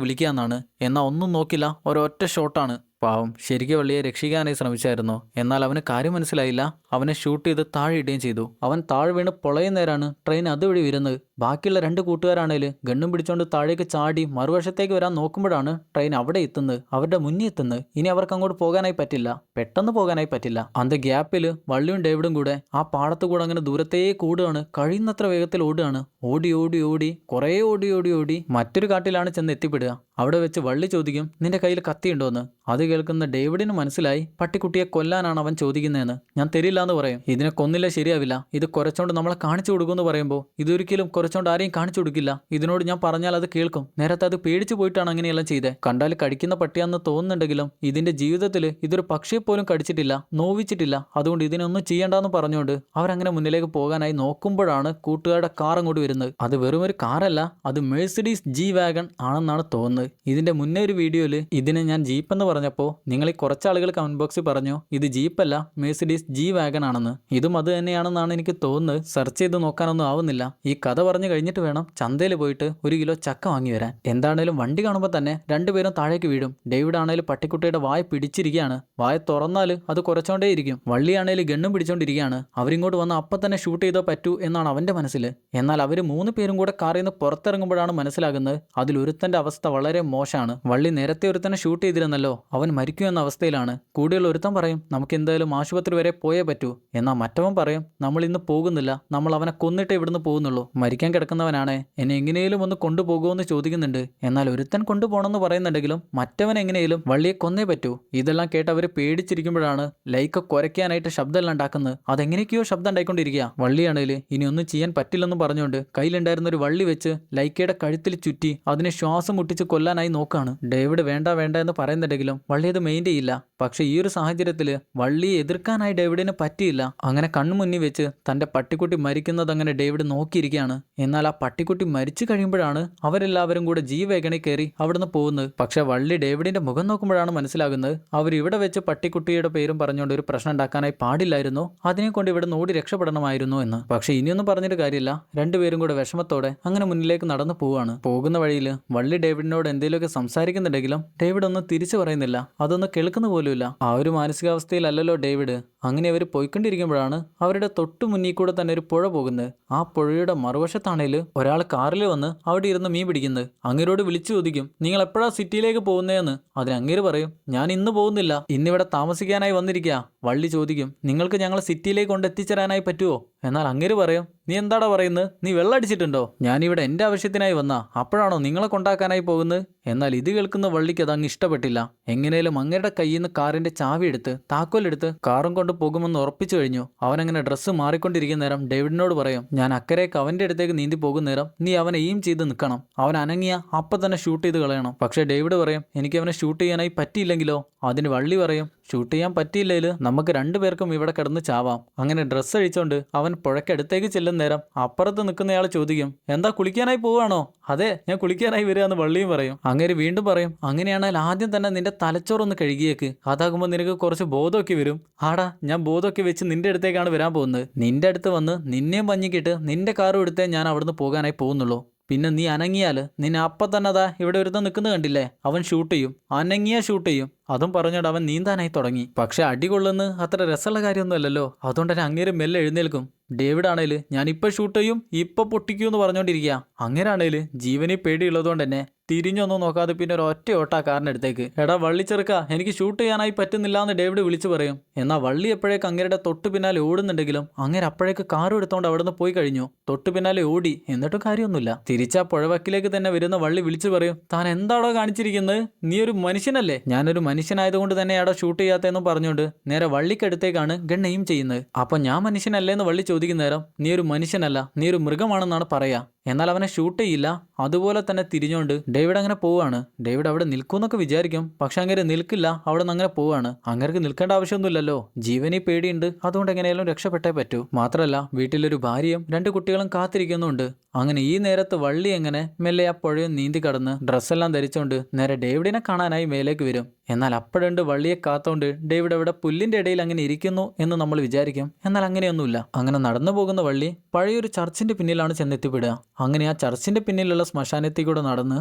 S1: വിളിക്കാന്നാണ്. എന്നാൽ ഒന്നും നോക്കില്ല, ഒരൊറ്റ ഷോട്ടാണ്. പാവം ശരിക്കും വള്ളിയെ രക്ഷിക്കാനായി ശ്രമിച്ചായിരുന്നു. എന്നാൽ അവന് കാര്യം മനസ്സിലായില്ല. അവനെ ഷൂട്ട് ചെയ്ത് താഴെ ഇടുകയും ചെയ്തു. അവൻ താഴെ വീണ് പൊളയുന്നേരാണ് ട്രെയിൻ അതുവഴി വരുന്നത്. ബാക്കിയുള്ള 2 കൂട്ടുകാരാണേൽ ഗണ്ണും പിടിച്ചുകൊണ്ട് താഴേക്ക് ചാടി മറുവശത്തേക്ക് വരാൻ നോക്കുമ്പോഴാണ് ട്രെയിൻ അവിടെ എത്തുന്നത്, അവരുടെ മുന്നിൽ എത്തുന്നത്. ഇനി അവർക്ക് അങ്ങോട്ട് പോകാനായി പറ്റില്ല, പെട്ടെന്ന് പോകാനായി പറ്റില്ല. അന്ത ഗ്യാപ്പിൽ വള്ളിയും ഡേവിഡും കൂടെ ആ പാടത്ത് കൂടെ അങ്ങനെ ദൂരത്തേക്ക് ഓടുകയാണ്. കഴിയുന്നത്ര വേഗത്തിൽ ഓടുകയാണ്. ഓടി ഓടി ഓടി കുറേ ഓടി ഓടി ഓടി മറ്റൊരു കാട്ടിലാണ് ചെന്ന് എത്തിപ്പെടുക. അവിടെ വെച്ച് വള്ളി ചോദിക്കും, നിന്റെ കയ്യിൽ കത്തിയുണ്ടോന്ന്. അത് കേൾക്കുന്ന ഡേവിഡിന് മനസ്സിലായി പട്ടിക്കുട്ടിയെ കൊല്ലാനാണ് അവൻ ചോദിക്കുന്നതെന്ന്. ഞാൻ തരില്ല എന്ന് പറയും. ഇതിനെ കൊന്നില്ല ശരിയാവില്ല, ഇത് കുറച്ചോണ്ട് നമ്മളെ കാണിച്ചു കൊടുക്കുമെന്ന് പറയുമ്പോൾ ഇതൊരിക്കലും കുറച്ചോണ്ട് ആരെയും കാണിച്ചു കൊടുക്കില്ല. ഇതിനോട് ഞാൻ പറഞ്ഞാൽ അത് കേൾക്കും. നേരത്തെ അത് പേടിച്ചു പോയിട്ടാണ് അങ്ങനെയെല്ലാം ചെയ്തത്. കണ്ടാൽ കടിക്കുന്ന പട്ടിയാന്ന് തോന്നുന്നുണ്ടെങ്കിലും ഇതിന്റെ ജീവിതത്തിൽ ഇതൊരു പക്ഷിയെ പോലും കടിച്ചിട്ടില്ല, നോവിച്ചിട്ടില്ല. അതുകൊണ്ട് ഇതിനൊന്നും ചെയ്യണ്ടെന്ന് പറഞ്ഞുകൊണ്ട് അവരങ്ങനെ മുന്നിലേക്ക് പോകാനായി നോക്കുമ്പോഴാണ് കൂട്ടുകാരുടെ കാർ അങ്ങോട്ട് വരുന്നത്. അത് വെറും ഒരു കാറല്ല, അത് മെഴ്സിഡീസ് ജി വാഗൺ ആണെന്നാണ് തോന്നുന്നത്. ഇതിന്റെ മുന്നേ ഒരു വീഡിയോയിൽ ഇതിനെ ഞാൻ ജീപ്പ് എന്ന് പറഞ്ഞപ്പോൾ നിങ്ങളിൽ കുറച്ച് ആളുകൾ കമന്റ് ബോക്സിൽ പറഞ്ഞു ഇത് ജീപ്പല്ല മെഴ്സിഡീസ് ജി വാഗൺ ആണെന്ന്. ഇതും അത് തന്നെയാണെന്നാണ് എനിക്ക് തോന്നുന്നത്. സെർച്ച് ചെയ്ത് നോക്കാനൊന്നും ആവുന്നില്ല. ഈ കഥ പറഞ്ഞു കഴിഞ്ഞിട്ട് വേണം ചന്തയിൽ പോയിട്ട് 1 കിലോ ചക്ക വാങ്ങി വരാൻ. എന്താണേലും വണ്ടി കാണുമ്പോൾ തന്നെ 2 പേരും താഴേക്ക് വീഴും. ഡേവിഡ് ആണേലും പട്ടിക്കുട്ടിയുടെ വായ പിടിച്ചിരിക്കുകയാണ്. വായ തുറന്നാൽ അത് കുറച്ചോണ്ടേ ഇരിക്കും. വള്ളിയാണേലും ഗണ്ണും പിടിച്ചോണ്ടിരിക്കുകയാണ്. അവരിങ്ങോട്ട് വന്ന് അപ്പം തന്നെ ഷൂട്ട് ചെയ്തോ പറ്റൂ എന്നാണ് അവന്റെ മനസ്സിൽ. എന്നാൽ അവർ 3 പേരും കൂടെ കാറിൽ നിന്ന് പുറത്തിറങ്ങുമ്പോഴാണ് മനസ്സിലാകുന്നത് അതിലൊരുത്തന്റെ അവസ്ഥ വളരെ മോശമാണ്. വള്ളി നേരത്തെ ഒരുത്തനെ ഷൂട്ട് ചെയ്തിരുന്നല്ലോ, അവൻ മരിക്കുമെന്ന അവസ്ഥയിലാണ്. കൂടെയുള്ള ഒരുത്തൻ പറയും നമുക്ക് എന്തായാലും ആശുപത്രി വരെ പോയേ പറ്റൂ. എന്നാൽ മറ്റവൻ പറയും നമ്മൾ ഇന്ന് പോകുന്നില്ല, നമ്മൾ അവനെ കൊന്നിട്ടേ ഇവിടുന്ന് പോകുന്നുള്ളൂ. മരിക്കാൻ കിടക്കുന്നവനാണേ, എന്നെ എങ്ങനെയും ഒന്ന് കൊണ്ടുപോകുമെന്ന് ചോദിക്കുന്നുണ്ട്. എന്നാൽ ഒരുത്തൻ കൊണ്ടുപോകണമെന്ന് പറയുന്നുണ്ടെങ്കിലും മറ്റവൻ എങ്ങനെയും വള്ളിയെ കൊന്നേ പറ്റൂ. ഇതെല്ലാം കേട്ട് അവർ പേടിച്ചിരിക്കുമ്പോഴാണ് ലൈക്ക കുരയ്ക്കാനായിട്ട് ശബ്ദമെല്ലാം ഉണ്ടാക്കുന്നത്. അതെങ്ങനെയൊക്കെയോ ശബ്ദം ഉണ്ടായിക്കൊണ്ടിരിക്കുക. വള്ളിയാണേൽ ഇനി ഒന്നും ചെയ്യാൻ പറ്റില്ലെന്ന് പറഞ്ഞുകൊണ്ട് കയ്യിലുണ്ടായിരുന്ന ഒരു വള്ളി വെച്ച് ലൈക്കയുടെ കഴുത്തിൽ ചുറ്റി അതിനെ ശ്വാസം മുട്ടിച്ച് കൊല്ലാനായി നോക്കാണ്. ഡേവിഡ് വേണ്ട വേണ്ട എന്ന് പറയുന്നുണ്ടെങ്കിലും വള്ളി അത് മെയിൻ ചെയ്യില്ല. പക്ഷെ ഈ ഒരു സാഹചര്യത്തില് വള്ളിയെ എതിർക്കാനായി ഡേവിഡിന് പറ്റിയില്ല. അങ്ങനെ കണ്ണുമുന്നിൽ വെച്ച് തന്റെ പട്ടിക്കുട്ടി മരിക്കുന്നത് അങ്ങനെ ഡേവിഡ് നോക്കിയിരിക്കുകയാണ്. എന്നാൽ ആ പട്ടിക്കുട്ടി മരിച്ചു കഴിയുമ്പോഴാണ് അവരെല്ലാവരും കൂടെ ജീവവേഗണി കയറി അവിടുന്ന് പോകുന്നത്. പക്ഷെ വള്ളി ഡേവിഡിന്റെ മുഖം നോക്കുമ്പോഴാണ് മനസ്സിലാകുന്നത് അവരിവിടെ വെച്ച് പട്ടിക്കുട്ടിയുടെ പേരും പറഞ്ഞുകൊണ്ട് ഒരു പ്രശ്നം ഉണ്ടാക്കാനായി പാടില്ലായിരുന്നു, അതിനെ കൊണ്ട് ഇവിടെ ഓടി രക്ഷപ്പെടണമായിരുന്നു എന്ന്. പക്ഷെ ഇനിയൊന്നും പറഞ്ഞിട്ട് കാര്യമില്ല. രണ്ടുപേരും കൂടെ വിഷമത്തോടെ അങ്ങനെ മുന്നിലേക്ക് നടന്നു പോവാണ്. പോകുന്ന വഴിയിൽ വള്ളി ഡേവിഡിനോട് എന്തെങ്കിലുമൊക്കെ സംസാരിക്കുന്നുണ്ടെങ്കിലും ഡേവിഡ് ഒന്നും തിരിച്ചു പറയുന്നില്ല, അതൊന്നും കേൾക്കുന്ന പോലുമില്ല. ആ ഒരു മാനസികാവസ്ഥയിലല്ലോ ഡേവിഡ്. അങ്ങനെ അവർ പോയിക്കൊണ്ടിരിക്കുമ്പോഴാണ് അവരുടെ തൊട്ടു മുന്നിൽ കൂടെ തന്നെ ഒരു പുഴ പോകുന്നത്. ആ പുഴയുടെ മറുവശത്താണേൽ ഒരാൾ കാറിൽ വന്ന് അവിടെ ഇരുന്ന് മീൻ പിടിക്കുന്നത്. അങ്ങേരോട് വിളിച്ചു ചോദിക്കും, നിങ്ങൾ എപ്പോഴാ സിറ്റിയിലേക്ക് പോകുന്നതെന്ന്. അതിന് അങ്ങേര് പറയും, ഞാൻ ഇന്ന് പോകുന്നില്ല, ഇന്നിവിടെ താമസിക്കാനായി വന്നിരിക്കുക. വള്ളി ചോദിക്കും, നിങ്ങൾക്ക് ഞങ്ങളെ സിറ്റിയിലേക്ക് കൊണ്ട് എത്തിച്ചേരാനായി പറ്റുമോ? എന്നാൽ അങ്ങേര് പറയും, നീ എന്താടാ പറയുന്നത്? നീ വെള്ളമടിച്ചിട്ടുണ്ടോ? ഞാനിവിടെ എൻ്റെ ആവശ്യത്തിനായി വന്നാ, അപ്പോഴാണോ നിങ്ങളെ കൊണ്ടാക്കാനായി പോകുന്നത്? എന്നാൽ ഇത് കേൾക്കുന്ന വള്ളിക്ക് അതങ്ങ് ഇഷ്ടപ്പെട്ടില്ല. എങ്ങനെയും അങ്ങേരുടെ കയ്യിൽ നിന്ന് കാറിന്റെ ചാവി എടുത്ത് താക്കോലെടുത്ത് കാറും കൊണ്ട് പോകുമെന്ന് ഉറപ്പിച്ചു കഴിഞ്ഞു. അവനങ്ങനെ ഡ്രസ്സ് മാറിക്കൊണ്ടിരിക്കുന്ന നേരം ഡേവിഡിനോട് പറയും, ഞാൻ അക്കരയ്ക്ക് അവന്റെ അടുത്തേക്ക് നീന്തി പോകുന്ന നേരം നീ അവനെ എയിം ചെയ്ത് നിൽക്കണം. അവൻ അനങ്ങിയ അപ്പം തന്നെ ഷൂട്ട് ചെയ്ത് കളയണം. പക്ഷേ ഡേവിഡ് പറയും, എനിക്ക് അവനെ ഷൂട്ട് ചെയ്യാനായി പറ്റിയില്ലെങ്കിലോ? അതിന് വള്ളി പറയും, ഷൂട്ട് ചെയ്യാൻ പറ്റിയില്ലെങ്കിൽ നമുക്ക് രണ്ടുപേർക്കും ഇവിടെ കിടന്ന് ചാവാം. അങ്ങനെ ഡ്രസ്സ് അഴിച്ചോണ്ട് അവൻ പുഴയ്ക്കടുത്തേക്ക് ചെല്ലുന്ന നേരം അപ്പുറത്ത് നിൽക്കുന്നയാൾ ചോദിക്കും, എന്താ കുളിക്കാനായി പോവാണോ? അതെ, ഞാൻ കുളിക്കാനായി വരിക എന്ന് വള്ളിയും പറയും. അങ്ങനെ വീണ്ടും പറയും, അങ്ങനെയാണെങ്കിൽ ആദ്യം തന്നെ നിന്റെ തലച്ചോറൊന്ന് കഴുകിയേക്ക്, അതാകുമ്പോൾ നിനക്ക് കുറച്ച് ബോധമൊക്കെ വരും. ആടാ, ഞാൻ ബോധമൊക്കെ വെച്ച് നിന്റെ അടുത്തേക്കാണ് വരാൻ പോകുന്നത്. നിന്റെ അടുത്ത് വന്ന് നിന്നെയും പഞ്ഞിക്കിട്ട് നിന്റെ കാറും എടുത്തേ ഞാൻ അവിടുന്ന് പോകാനായി പോകുന്നുള്ളൂ. പിന്നെ നീ അനങ്ങിയാല് നിന്നെ അപ്പം തന്നെ അതാ ഇവിടെ ഒരുത്തം നിൽക്കുന്നത് കണ്ടില്ലേ, അവൻ ഷൂട്ട് ചെയ്യും, അനങ്ങിയാ ഷൂട്ട് ചെയ്യും. അതും പറഞ്ഞോണ്ട് അവൻ നീന്താനായി തുടങ്ങി. പക്ഷെ അടികൊള്ളുന്ന അത്ര രസമുള്ള കാര്യമൊന്നും അല്ലല്ലോ. അതുകൊണ്ട് തന്നെ അങ്ങേര് മെല്ലെ എഴുന്നേൽക്കും. ഡേവിഡ് ആണേല് ഞാൻ ഇപ്പൊ ഷൂട്ട് ചെയ്യും, ഇപ്പൊ പൊട്ടിക്കൂ എന്ന് പറഞ്ഞോണ്ടിരിക്കുക. അങ്ങേരാണേല് ജീവനെ പേടിയുള്ളതുകൊണ്ട് തന്നെ തിരിഞ്ഞൊന്നും നോക്കാതെ പിന്നെ ഒരു ഒറ്റ ഓട്ടാ കാറിനടുത്തേക്ക്. എടാ വള്ളിച്ചെറുക്ക, എനിക്ക് ഷൂട്ട് ചെയ്യാനായി പറ്റുന്നില്ല എന്ന് ഡേവിഡ് വിളിച്ചു പറയും. എന്നാൽ വള്ളി എപ്പോഴേക്ക് അങ്ങേരുടെ തൊട്ടു പിന്നാലെ ഓടുന്നുണ്ടെങ്കിലും അങ്ങേര് അപ്പോഴേക്ക് കാറും എടുത്തോണ്ട് അവിടുന്ന് പോയി കഴിഞ്ഞു. തൊട്ടു പിന്നാലെ ഓടി, എന്നിട്ടും കാര്യമൊന്നുമില്ല. തിരിച്ചാ പുഴവക്കിലേക്ക് തന്നെ വരുന്ന വള്ളി വിളിച്ചു പറയും, താൻ എന്താടോ കാണിച്ചിരിക്കുന്നത്? നീ ഒരു മനുഷ്യനല്ലേ? ഞാനൊരു മനുഷ്യനായതുകൊണ്ട് തന്നെയാടോ ഷൂട്ട് ചെയ്യാത്തതെന്നും പറഞ്ഞുകൊണ്ട് നേരെ വള്ളിക്കടുത്തേക്കാണ് ഗൺ എയിം ചെയ്യുന്നത്. അപ്പൊ ഞാൻ മനുഷ്യനല്ലേന്ന് വള്ളി ചോദിക്കുന്ന നേരം, നീ ഒരു മനുഷ്യനല്ല, നീ ഒരു മൃഗമാണെന്നാണ് പറയാ. എന്നാൽ അവനെ ഷൂട്ട് ചെയ്യില്ല. അതുപോലെ തന്നെ തിരിഞ്ഞുകൊണ്ട് ഡേവിഡ് അങ്ങനെ പോവാണ്. ഡേവിഡ് അവിടെ നിൽക്കൂന്നൊക്കെ വിചാരിക്കും, പക്ഷെ അങ്ങനെ നിൽക്കില്ല. അവിടെ നിന്ന് അങ്ങനെ പോവാണ്. അങ്ങേർക്ക് നിൽക്കേണ്ട ആവശ്യമൊന്നുമില്ലല്ലോ, ജീവനെ പേടിയുണ്ട്, അതുകൊണ്ട് എങ്ങനെയാലും രക്ഷപ്പെട്ടേ പറ്റൂ. മാത്രമല്ല വീട്ടിലൊരു ഭാര്യയും 2 കുട്ടികളും കാത്തിരിക്കുന്നുണ്ട്. അങ്ങനെ ഈ നേരത്ത് വള്ളി എങ്ങനെ മെല്ലെ ആ പുഴയും നീന്തി കടന്ന് ഡ്രസ്സെല്ലാം ധരിച്ചുകൊണ്ട് നേരെ ഡേവിഡിനെ കാണാനായി മേലേക്ക് വരും. എന്നാൽ അപ്പോഴുണ്ട് വള്ളിയെ കാത്തോണ്ട് ഡേവിഡ് അവിടെ പുല്ലിന്റെ ഇടയിൽ അങ്ങനെ ഇരിക്കുന്നു എന്ന് നമ്മൾ വിചാരിക്കും. എന്നാൽ അങ്ങനെയൊന്നുമില്ല. അങ്ങനെ നടന്നു പോകുന്ന വള്ളി പഴയൊരു ചർച്ചിന്റെ പിന്നിലാണ് ചെന്നെത്തിപ്പെടുക. അങ്ങനെ ആ ചർച്ചിന്റെ പിന്നിലുള്ള ശ്മശാനത്തിൽ കൂടെ നടന്ന്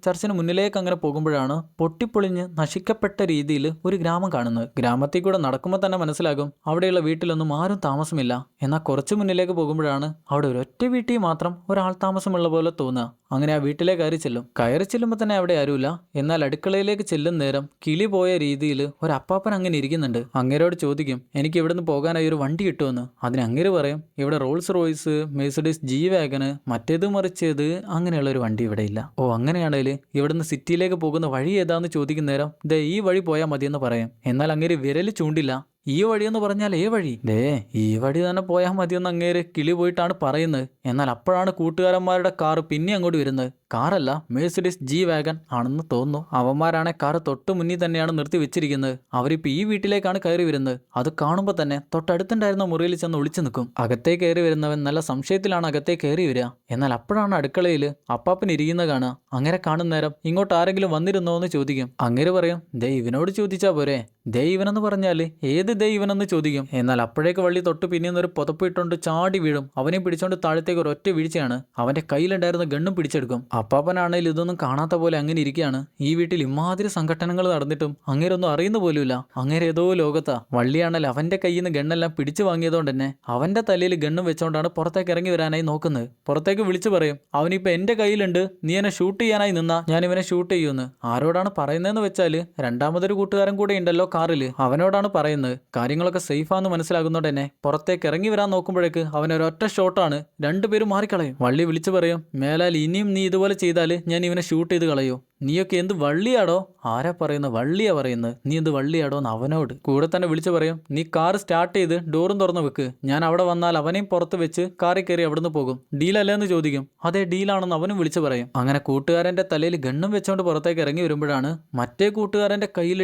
S1: ചർച്ചിന് മുന്നിലേക്ക് അങ്ങനെ പോകുമ്പോഴാണ് പൊട്ടിപ്പൊളിഞ്ഞ് നശിക്കപ്പെട്ട രീതിയിൽ ഒരു ഗ്രാമം കാണുന്നത്. ഗ്രാമത്തിൽ കൂടെ നടക്കുമ്പോൾ തന്നെ മനസ്സിലാകും അവിടെയുള്ള വീട്ടിലൊന്നും ആരും താമസമില്ല. എന്നാൽ കുറച്ച് മുന്നിലേക്ക് പോകുമ്പോഴാണ് അവിടെ ഒരൊറ്റ വീട്ടിൽ മാത്രം ഒരാൾ താമസമുള്ള പോലെ തോന്നുക. അങ്ങനെ ആ വീട്ടിലേക്ക് കയറി ചെല്ലുമ്പോൾ തന്നെ അവിടെ ആരുമില്ല. എന്നാൽ അടുക്കളയിലേക്ക് ചെല്ലുന്ന നേരം കിളി പോയ രീതിയിൽ ഒരു അപ്പാപ്പൻ അങ്ങനെ ഇരിക്കുന്നുണ്ട്. അങ്ങേരോട് ചോദിക്കും, എനിക്ക് ഇവിടുന്ന് പോകാനായി ഒരു വണ്ടി കിട്ടുമെന്ന്. അതിന് അങ്ങേര് പറയും, ഇവിടെ റോൾസ് റോയ്സ്, മെഴ്സിഡീസ് ജി വാഗന്, മറ്റേത് മറിച്ചത് അങ്ങനെയുള്ള ഒരു വണ്ടി ഇവിടെ ഇല്ല. ഓ അങ്ങനെയാണെങ്കിൽ ഇവിടുന്ന് സിറ്റിയിലേക്ക് പോകുന്ന വഴി ഏതാന്ന് ചോദിക്കുന്ന നേരം ദേ ഈ വഴി പോയാൽ മതിയെന്ന് പറയും. എന്നാൽ അങ്ങേര് വിരൽ ചൂണ്ടില്ല. ഈ വഴിയെന്ന് പറഞ്ഞാൽ ഏ വഴി? ഈ വഴി തന്നെ പോയാൽ മതിയെന്ന് അങ്ങേര് കിളി പോയിട്ടാണ് പറയുന്നത്. എന്നാൽ അപ്പോഴാണ് കൂട്ടുകാരന്മാരുടെ കാറ് പിന്നെ അങ്ങോട്ട് വരുന്നത്. കാറല്ല, മെഴ്സിഡീസ് ജി വാഗൻ ആണെന്ന് തോന്നുന്നു. അവന്മാരാണെ കാറ് തൊട്ട് മുന്നിൽ തന്നെയാണ് നിർത്തി വെച്ചിരിക്കുന്നത്. അവരിപ്പോൾ ഈ വീട്ടിലേക്കാണ് കയറി വരുന്നത്. അത് കാണുമ്പോൾ തന്നെ തൊട്ടടുത്തുണ്ടായിരുന്ന മുറിയിൽ ചെന്ന് ഒളിച്ചു നിൽക്കും. അകത്തേക്ക് കയറി വരുന്നവൻ നല്ല സംശയത്തിലാണ് അകത്തേക്ക് കയറി വരിക. എന്നാൽ അപ്പോഴാണ് അടുക്കളയിൽ അപ്പാപ്പൻ ഇരിക്കുന്നത് കാണുക. അങ്ങനെ കാണുന്ന നേരം ഇങ്ങോട്ട് ആരെങ്കിലും വന്നിരുന്നോ എന്ന് ചോദിക്കും. അങ്ങേര് പറയും, ദേ ഇവനോട് ചോദിച്ചാ പോരെ. ദേ ഇവനെന്ന് പറഞ്ഞാൽ ഏത് ദേ ഇവനെന്ന് ചോദിക്കും. എന്നാൽ അപ്പോഴേക്ക് വള്ളി തൊട്ട് പിന്നീന്നൊരു പുതപ്പ് ഇട്ടുകൊണ്ട് ചാടി വീഴും. അവനെ പിടിച്ചോണ്ട് താഴത്തേക്ക് ഒരൊറ്റ വീഴ്ചയാണ്. അവന്റെ കയ്യിലുണ്ടായിരുന്ന ഗണ്ണും പിടിച്ചെടുക്കും. അപ്പാപ്പനാണെങ്കിൽ ഇതൊന്നും കാണാത്ത പോലെ അങ്ങനെ ഇരിക്കുകയാണ്. ഈ വീട്ടിൽ ഇമാതിരി സംഘടനകൾ നടന്നിട്ടും അങ്ങേരൊന്നും അറിയുന്ന പോലുമില്ല. അങ്ങേര് ഏതോ ലോകത്താ. വള്ളിയാണെങ്കിൽ അവന്റെ കയ്യിൽ നിന്ന് ഗണ്ണെല്ലാം പിടിച്ചു വാങ്ങിയതുകൊണ്ട് തന്നെ അവന്റെ തലയിൽ ഗണ്ണും വെച്ചോണ്ടാണ് പുറത്തേക്ക് ഇറങ്ങി വരാനായി നോക്കുന്നത്. പുറത്തേക്ക് വിളിച്ചു പറയും, അവനിപ്പോ എന്റെ കയ്യിലുണ്ട്, നീ എന്നെ ഷൂട്ട് ചെയ്യാനായി നിന്നാ ഞാൻ ഇവനെ ഷൂട്ട് ചെയ്യുമെന്ന്. ആരോടാണ് പറയുന്നതെന്ന് വെച്ചാല് രണ്ടാമതൊരു കൂട്ടുകാരൻ കൂടെ ഉണ്ടല്ലോ കാറില്, അവനോടാണ് പറയുന്നത്. കാര്യങ്ങളൊക്കെ സേഫാന്ന് മനസ്സിലാകുന്നോണ്ട് തന്നെ പുറത്തേക്ക് ഇറങ്ങി വരാൻ നോക്കുമ്പോഴേക്ക് അവനൊരൊറ്റ ഷോട്ടാണ്. രണ്ടുപേരും മാറിക്കളയും. വള്ളി വിളിച്ചു പറയും, മേലാൽ ഇനിയും നീ ഇതുപോലെ ചെയ്താൽ ഞാൻ ഇവനെ ഷൂട്ട് ചെയ്ത് കളയൂ. നീയൊക്കെ എന്ത് വള്ളിയാടോ? ആരാ പറയുന്നത്? വള്ളിയാ പറയുന്നത്. നീ എന്ത് വള്ളിയാടോ എന്ന് അവനോട് കൂടെ തന്നെ വിളിച്ചു പറയും. നീ കാർ സ്റ്റാർട്ട് ചെയ്ത് ഡോറും തുറന്നു വെക്ക്. ഞാൻ അവിടെ വന്നാൽ അവനെയും പുറത്ത് വെച്ച് കാറിൽ കയറി അവിടുന്ന് പോകും. ഡീലല്ലേ എന്ന് ചോദിക്കും. അതേ ഡീലാണെന്ന് അവനും വിളിച്ചു പറയും. അങ്ങനെ കൂട്ടുകാരന്റെ തലയിൽ ഗണ്ണും വെച്ചോണ്ട് പുറത്തേക്ക് ഇറങ്ങി വരുമ്പോഴാണ് മറ്റേ കൂട്ടുകാരന്റെ കയ്യിൽ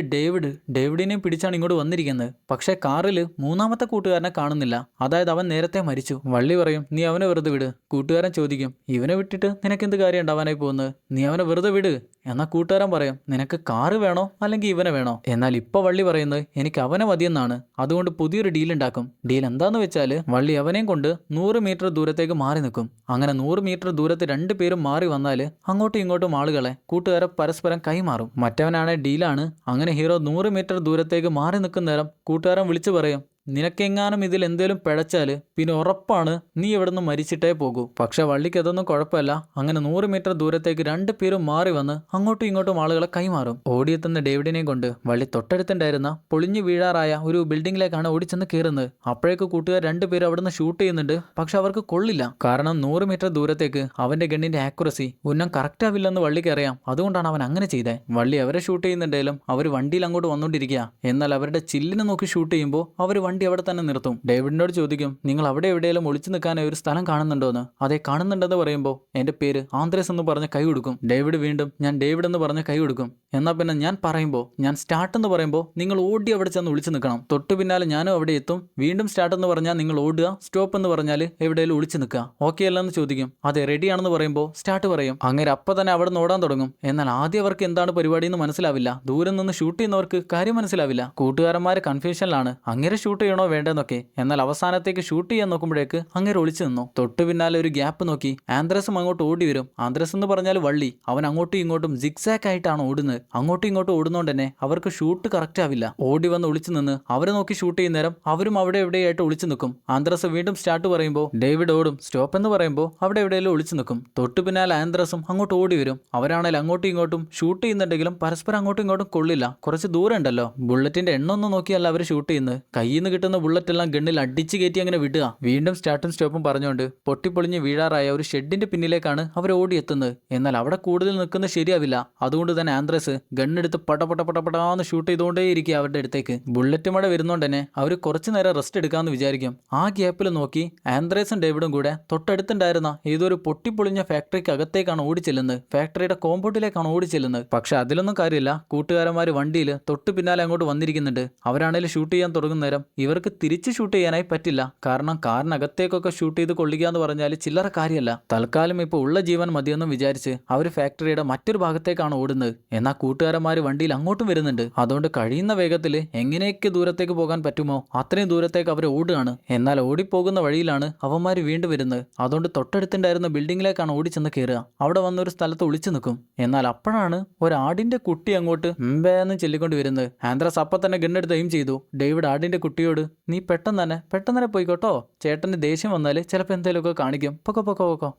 S1: ഡേവിഡിനെയും പിടിച്ചാണ് ഇങ്ങോട്ട് വന്നിരിക്കുന്നത്. പക്ഷേ കാറിൽ മൂന്നാമത്തെ കൂട്ടുകാരനെ കാണുന്നില്ല. അതായത് അവൻ നേരത്തെ മരിച്ചു. വള്ളി പറയും, നീ അവനെ വെറുതെ വിട്. കൂട്ടുകാരൻ ചോദിക്കും, ഇവനെ വിട്ടിട്ട് നിനക്കെന്ത് കാര്യം ഉണ്ടാവാനായി പോകുന്നത്? നീ അവനെ വെറുതെ വിട്. എന്നാൽ കൂട്ടുകാരൻ പറയും, നിനക്ക് കാറ് വേണോ അല്ലെങ്കിൽ ഇവനെ വേണോ? എന്നാൽ ഇപ്പൊ വള്ളി പറയുന്നത് എനിക്ക് അവനെ മതിയെന്നാണ്. അതുകൊണ്ട് പുതിയൊരു ഡീൽ ഉണ്ടാക്കും. ഡീൽ എന്താന്ന് വെച്ചാല് വള്ളി അവനെയും കൊണ്ട് 100 മീറ്റർ ദൂരത്തേക്ക് മാറി നിൽക്കും. അങ്ങനെ 100 മീറ്റർ ദൂരത്ത് രണ്ടുപേരും മാറി വന്നാല് അങ്ങോട്ടും ഇങ്ങോട്ടും ആളുകളെ കൂട്ടുകാരെ പരസ്പരം കൈമാറും. മറ്റവനാണെ ഡീലാണ്. അങ്ങനെ ഹീറോ 100 മീറ്റർ ദൂരത്തേക്ക് മാറി നിൽക്കുന്ന നേരം കൂട്ടുകാരൻ വിളിച്ചു പറയും, നിനക്കെങ്ങാനും ഇതിൽ എന്തേലും പിഴച്ചാല് പിന്നെ ഉറപ്പാണ് നീ ഇവിടുന്ന് മരിച്ചിട്ടേ പോകൂ. പക്ഷെ വള്ളിക്ക് അതൊന്നും കുഴപ്പമില്ല. അങ്ങനെ 100 മീറ്റർ ദൂരത്തേക്ക് രണ്ടുപേരും മാറി വന്ന് അങ്ങോട്ടും ഇങ്ങോട്ടും ആളുകളെ കൈമാറും. ഓടിയെത്തുന്ന ഡേവിഡിനെയും കൊണ്ട് വള്ളി തൊട്ടടുത്തുണ്ടായിരുന്ന പൊളിഞ്ഞു വീഴാറായ ഒരു ബിൽഡിങ്ങിലേക്കാണ് ഓടിച്ചെന്ന് കയറുന്നത്. അപ്പോഴേക്ക് കൂട്ടുകാർ രണ്ടുപേരും അവിടുന്ന് ഷൂട്ട് ചെയ്യുന്നുണ്ട്. പക്ഷെ അവർക്ക് കൊള്ളില്ല. കാരണം 100 മീറ്റർ ദൂരത്തേക്ക് അവന്റെ ഗണ്ണിന്റെ ആക്യുറസി ഉന്നം കറക്റ്റ് ആവില്ലെന്ന് വള്ളിക്ക് അറിയാം. അതുകൊണ്ടാണ് അവൻ അങ്ങനെ ചെയ്തത്. വള്ളി അവരെ ഷൂട്ട് ചെയ്യുന്നുണ്ടെങ്കിലും അവർ വണ്ടിയിൽ അങ്ങോട്ട് വന്നുകൊണ്ടിരിക്കുക. എന്നാൽ അവരുടെ ചില്ലിനെ നോക്കി ഷൂട്ട് ചെയ്യുമ്പോൾ അവർ വണ്ടി അവിടെ തന്നെ നിർത്തും. ഡേവിഡിനോട് ചോദിക്കും, നിങ്ങൾ അവിടെ എവിടെയെങ്കിലും ഒളിച്ചു നിൽക്കാനായി ഒരു സ്ഥലം കാണുന്നുണ്ടോന്ന്? അതെ കാണുന്നുണ്ടെന്ന് പറയുമ്പോൾ എന്റെ പേര് ആന്ത്രേസ് എന്ന് പറഞ്ഞ് കൈ കൊടുക്കും. ഡേവിഡ് വീണ്ടും ഞാൻ ഡേവിഡ് എന്ന് പറഞ്ഞ് കൈ കൊടുക്കും. എന്നാൽ പിന്നെ ഞാൻ പറയുമ്പോൾ ഞാൻ സ്റ്റാർട്ട് എന്ന് പറയുമ്പോൾ നിങ്ങൾ ഓടി അവിടെ ചെന്ന് ഒളിച്ചു നിൽക്കണം. തൊട്ടു പിന്നാലെ ഞാനും അവിടെ എത്തും. വീണ്ടും സ്റ്റാർട്ട് എന്ന് പറഞ്ഞാൽ നിങ്ങൾ ഓടുക. സ്റ്റോപ്പ് എന്ന് പറഞ്ഞാൽ എവിടെയെങ്കിലും ഒളിച്ചു നിൽക്കുക. ഓക്കെ അല്ലെന്ന് ചോദിക്കും. അതെ റെഡിയാണെന്ന് പറയുമ്പോൾ സ്റ്റാർട്ട് പറയും. അങ്ങനെ അപ്പം തന്നെ അവിടെ നിന്ന് ഓടാൻ തുടങ്ങും. എന്നാൽ ആദ്യം അവർക്ക് എന്താണ് പരിപാടി എന്ന് മനസ്സിലാവില്ല. ദൂരം നിന്ന് ഷൂട്ട് ചെയ്യുന്നവർക്ക് കാര്യം മനസ്സിലാവില്ല. കൂട്ടുകാരന്മാർ കൺഫ്യൂഷനിലാണ് അങ്ങനെ ഷൂട്ട് ചെയ്യണോ വേണ്ടെന്നൊക്കെ. എന്നാൽ അവസാനത്തേക്ക് ഷൂട്ട് ചെയ്യാൻ നോക്കുമ്പോഴേക്ക് അങ്ങനെ ഒളിച്ചു നിന്നു. തൊട്ടു പിന്നാലെ ഒരു ഗ്യാപ്പ് നോക്കി ആന്ത്രസും അങ്ങോട്ട് ഓടി വരും. ആന്ത്രസ് എന്ന് പറഞ്ഞാൽ വള്ളി. അവൻ അങ്ങോട്ടും ഇങ്ങോട്ടും സിഗ്സാക്ക് ആയിട്ടാണ് ഓടുന്നത്. അങ്ങോട്ടും ഇങ്ങോട്ടും ഓടുന്നോണ്ട് തന്നെ അവർക്ക് ഷൂട്ട് കറക്റ്റ് ആവില്ല. ഓടി വന്ന് ഒളിച്ചു നിന്ന് അവരെ നോക്കി ഷൂട്ട് ചെയ്യുന്ന നേരം അവരും അവിടെ എവിടെയായിട്ട് ഒളിച്ചു നിൽക്കും. ആന്ത്രസ് വീണ്ടും സ്റ്റാർട്ട് പറയുമ്പോൾ ഡേവിഡ് ഓടും. സ്റ്റോപ്പ് എന്ന് പറയുമ്പോൾ അവിടെ എവിടെയെങ്കിലും ഒളിച്ചു നിൽക്കും. തൊട്ടു പിന്നാലെ ആന്ത്രസും അങ്ങോട്ട് ഓടി വരും. അവരാണെങ്കിൽ അങ്ങോട്ടും ഇങ്ങോട്ടും ഷൂട്ട് ചെയ്യുന്നുണ്ടെങ്കിലും പരസ്പരം അങ്ങോട്ടും ഇങ്ങോട്ടും കൊള്ളില്ല. കുറച്ച് ദൂരം ഉണ്ടല്ലോ. ബുള്ളറ്റിന്റെ എണ്ണം ഒന്നും നോക്കിയല്ല അവർ ഷൂട്ട് ചെയ്യുന്നത്. കയ്യിൽ നിന്ന് കിട്ടുന്ന ബുള്ളറ്റ് എല്ലാം ഗണ്ണിൽ അടിച്ചു കയറ്റി അങ്ങനെ വിടുക. വീണ്ടും സ്റ്റാർട്ടും സ്റ്റോപ്പും പറഞ്ഞുകൊണ്ട് പൊട്ടിപ്പൊളിഞ്ഞ് വീഴാറായ ഒരു ഷെഡിന്റെ പിന്നിലേക്കാണ് അവർ ഓടിയെത്തുന്നത്. എന്നാൽ അവിടെ കൂടുതൽ നിൽക്കുന്നത് ശരിയാവില്ല. അതുകൊണ്ട് തന്നെ ആന്ത്രസ് ഗണ്ണെടുത്ത് പടപടപടപടാന്ന് ഷൂട്ട് ചെയ്തുകൊണ്ടേ ഇരിക്കുക അവരുടെ അടുത്തേക്ക്. ബുള്ളറ്റ് മഴ വരുന്നോണ്ട് തന്നെ അവർ കുറച്ചു നേരം റെസ്റ്റ് എടുക്കാമെന്ന് വിചാരിക്കും. ആ ഗ്യാപ്പിൽ നോക്കി ആന്ത്രസും ഡേവിഡും കൂടെ തൊട്ടടുത്തുണ്ടായിരുന്ന ഏതൊരു പൊട്ടിപ്പൊളിഞ്ഞ ഫാക്ടറിക്ക് അകത്തേക്കാണ് ഓടിച്ചെല്ലുന്നത്. ഫാക്ടറിയുടെ കോമ്പൗണ്ടിലേക്കാണ് ഓടിച്ചെല്ലുന്നത്. പക്ഷെ അതിലൊന്നും കാര്യമില്ല. കൂട്ടുകാരന്മാർ വണ്ടിയിൽ തൊട്ടു പിന്നാലെ അങ്ങോട്ട് വന്നിരിക്കുന്നുണ്ട്. അവരാണെങ്കിൽ ഷൂട്ട് ചെയ്യാൻ തുടങ്ങുന്ന നേരം ഇവർക്ക് തിരിച്ച് ഷൂട്ട് ചെയ്യാനായി പറ്റില്ല. കാരണം കാറിനകത്തേക്കൊക്കെ ഷൂട്ട് ചെയ്ത് കൊള്ളിക്കുക എന്ന് പറഞ്ഞാൽ ചില്ലറ കാര്യമല്ല. തൽക്കാലം ഇപ്പോൾ ഉള്ള ജീവൻ മതിയെന്നും വിചാരിച്ച് അവർ ഫാക്ടറിയുടെ മറ്റൊരു ഭാഗത്തേക്കാണ് ഓടുന്നത്. എന്നാൽ കൂട്ടുകാരന്മാർ വണ്ടിയിൽ അങ്ങോട്ടും വരുന്നുണ്ട്. അതുകൊണ്ട് കഴിയുന്ന വേഗത്തിൽ എങ്ങനെയൊക്കെ ദൂരത്തേക്ക് പോകാൻ പറ്റുമോ അത്രയും ദൂരത്തേക്ക് അവർ ഓടുകയാണ്. എന്നാൽ ഓടിപ്പോകുന്ന വഴിയിലാണ് അവന്മാർ വീണ്ടും വരുന്നത്. അതുകൊണ്ട് തൊട്ടടുത്തുണ്ടായിരുന്ന ബിൽഡിങ്ങിലേക്കാണ് ഓടിച്ചെന്ന് കയറുക. അവിടെ വന്നൊരു സ്ഥലത്ത് ഒളിച്ചു നിൽക്കും. എന്നാൽ അപ്പോഴാണ് ഒരാടിന്റെ കുട്ടി അങ്ങോട്ട് എംബേന്ന് ചൊല്ലിക്കൊണ്ട് വരുന്നത്. ആന്ത്രസ് അപ്പം തന്നെ ഗണ്ണെടുത്ത് എയിം ചെയ്തു. ഡേവിഡ് ആടിന്റെ കുട്ടിയോട് നീ പെട്ടെന്ന് തന്നെ പോയിക്കോട്ടോ. ചേട്ടന് ദേഷ്യം വന്നാൽ ചിലപ്പോൾ എന്തെങ്കിലുമൊക്കെ കാണിക്കും. പൊക്കോ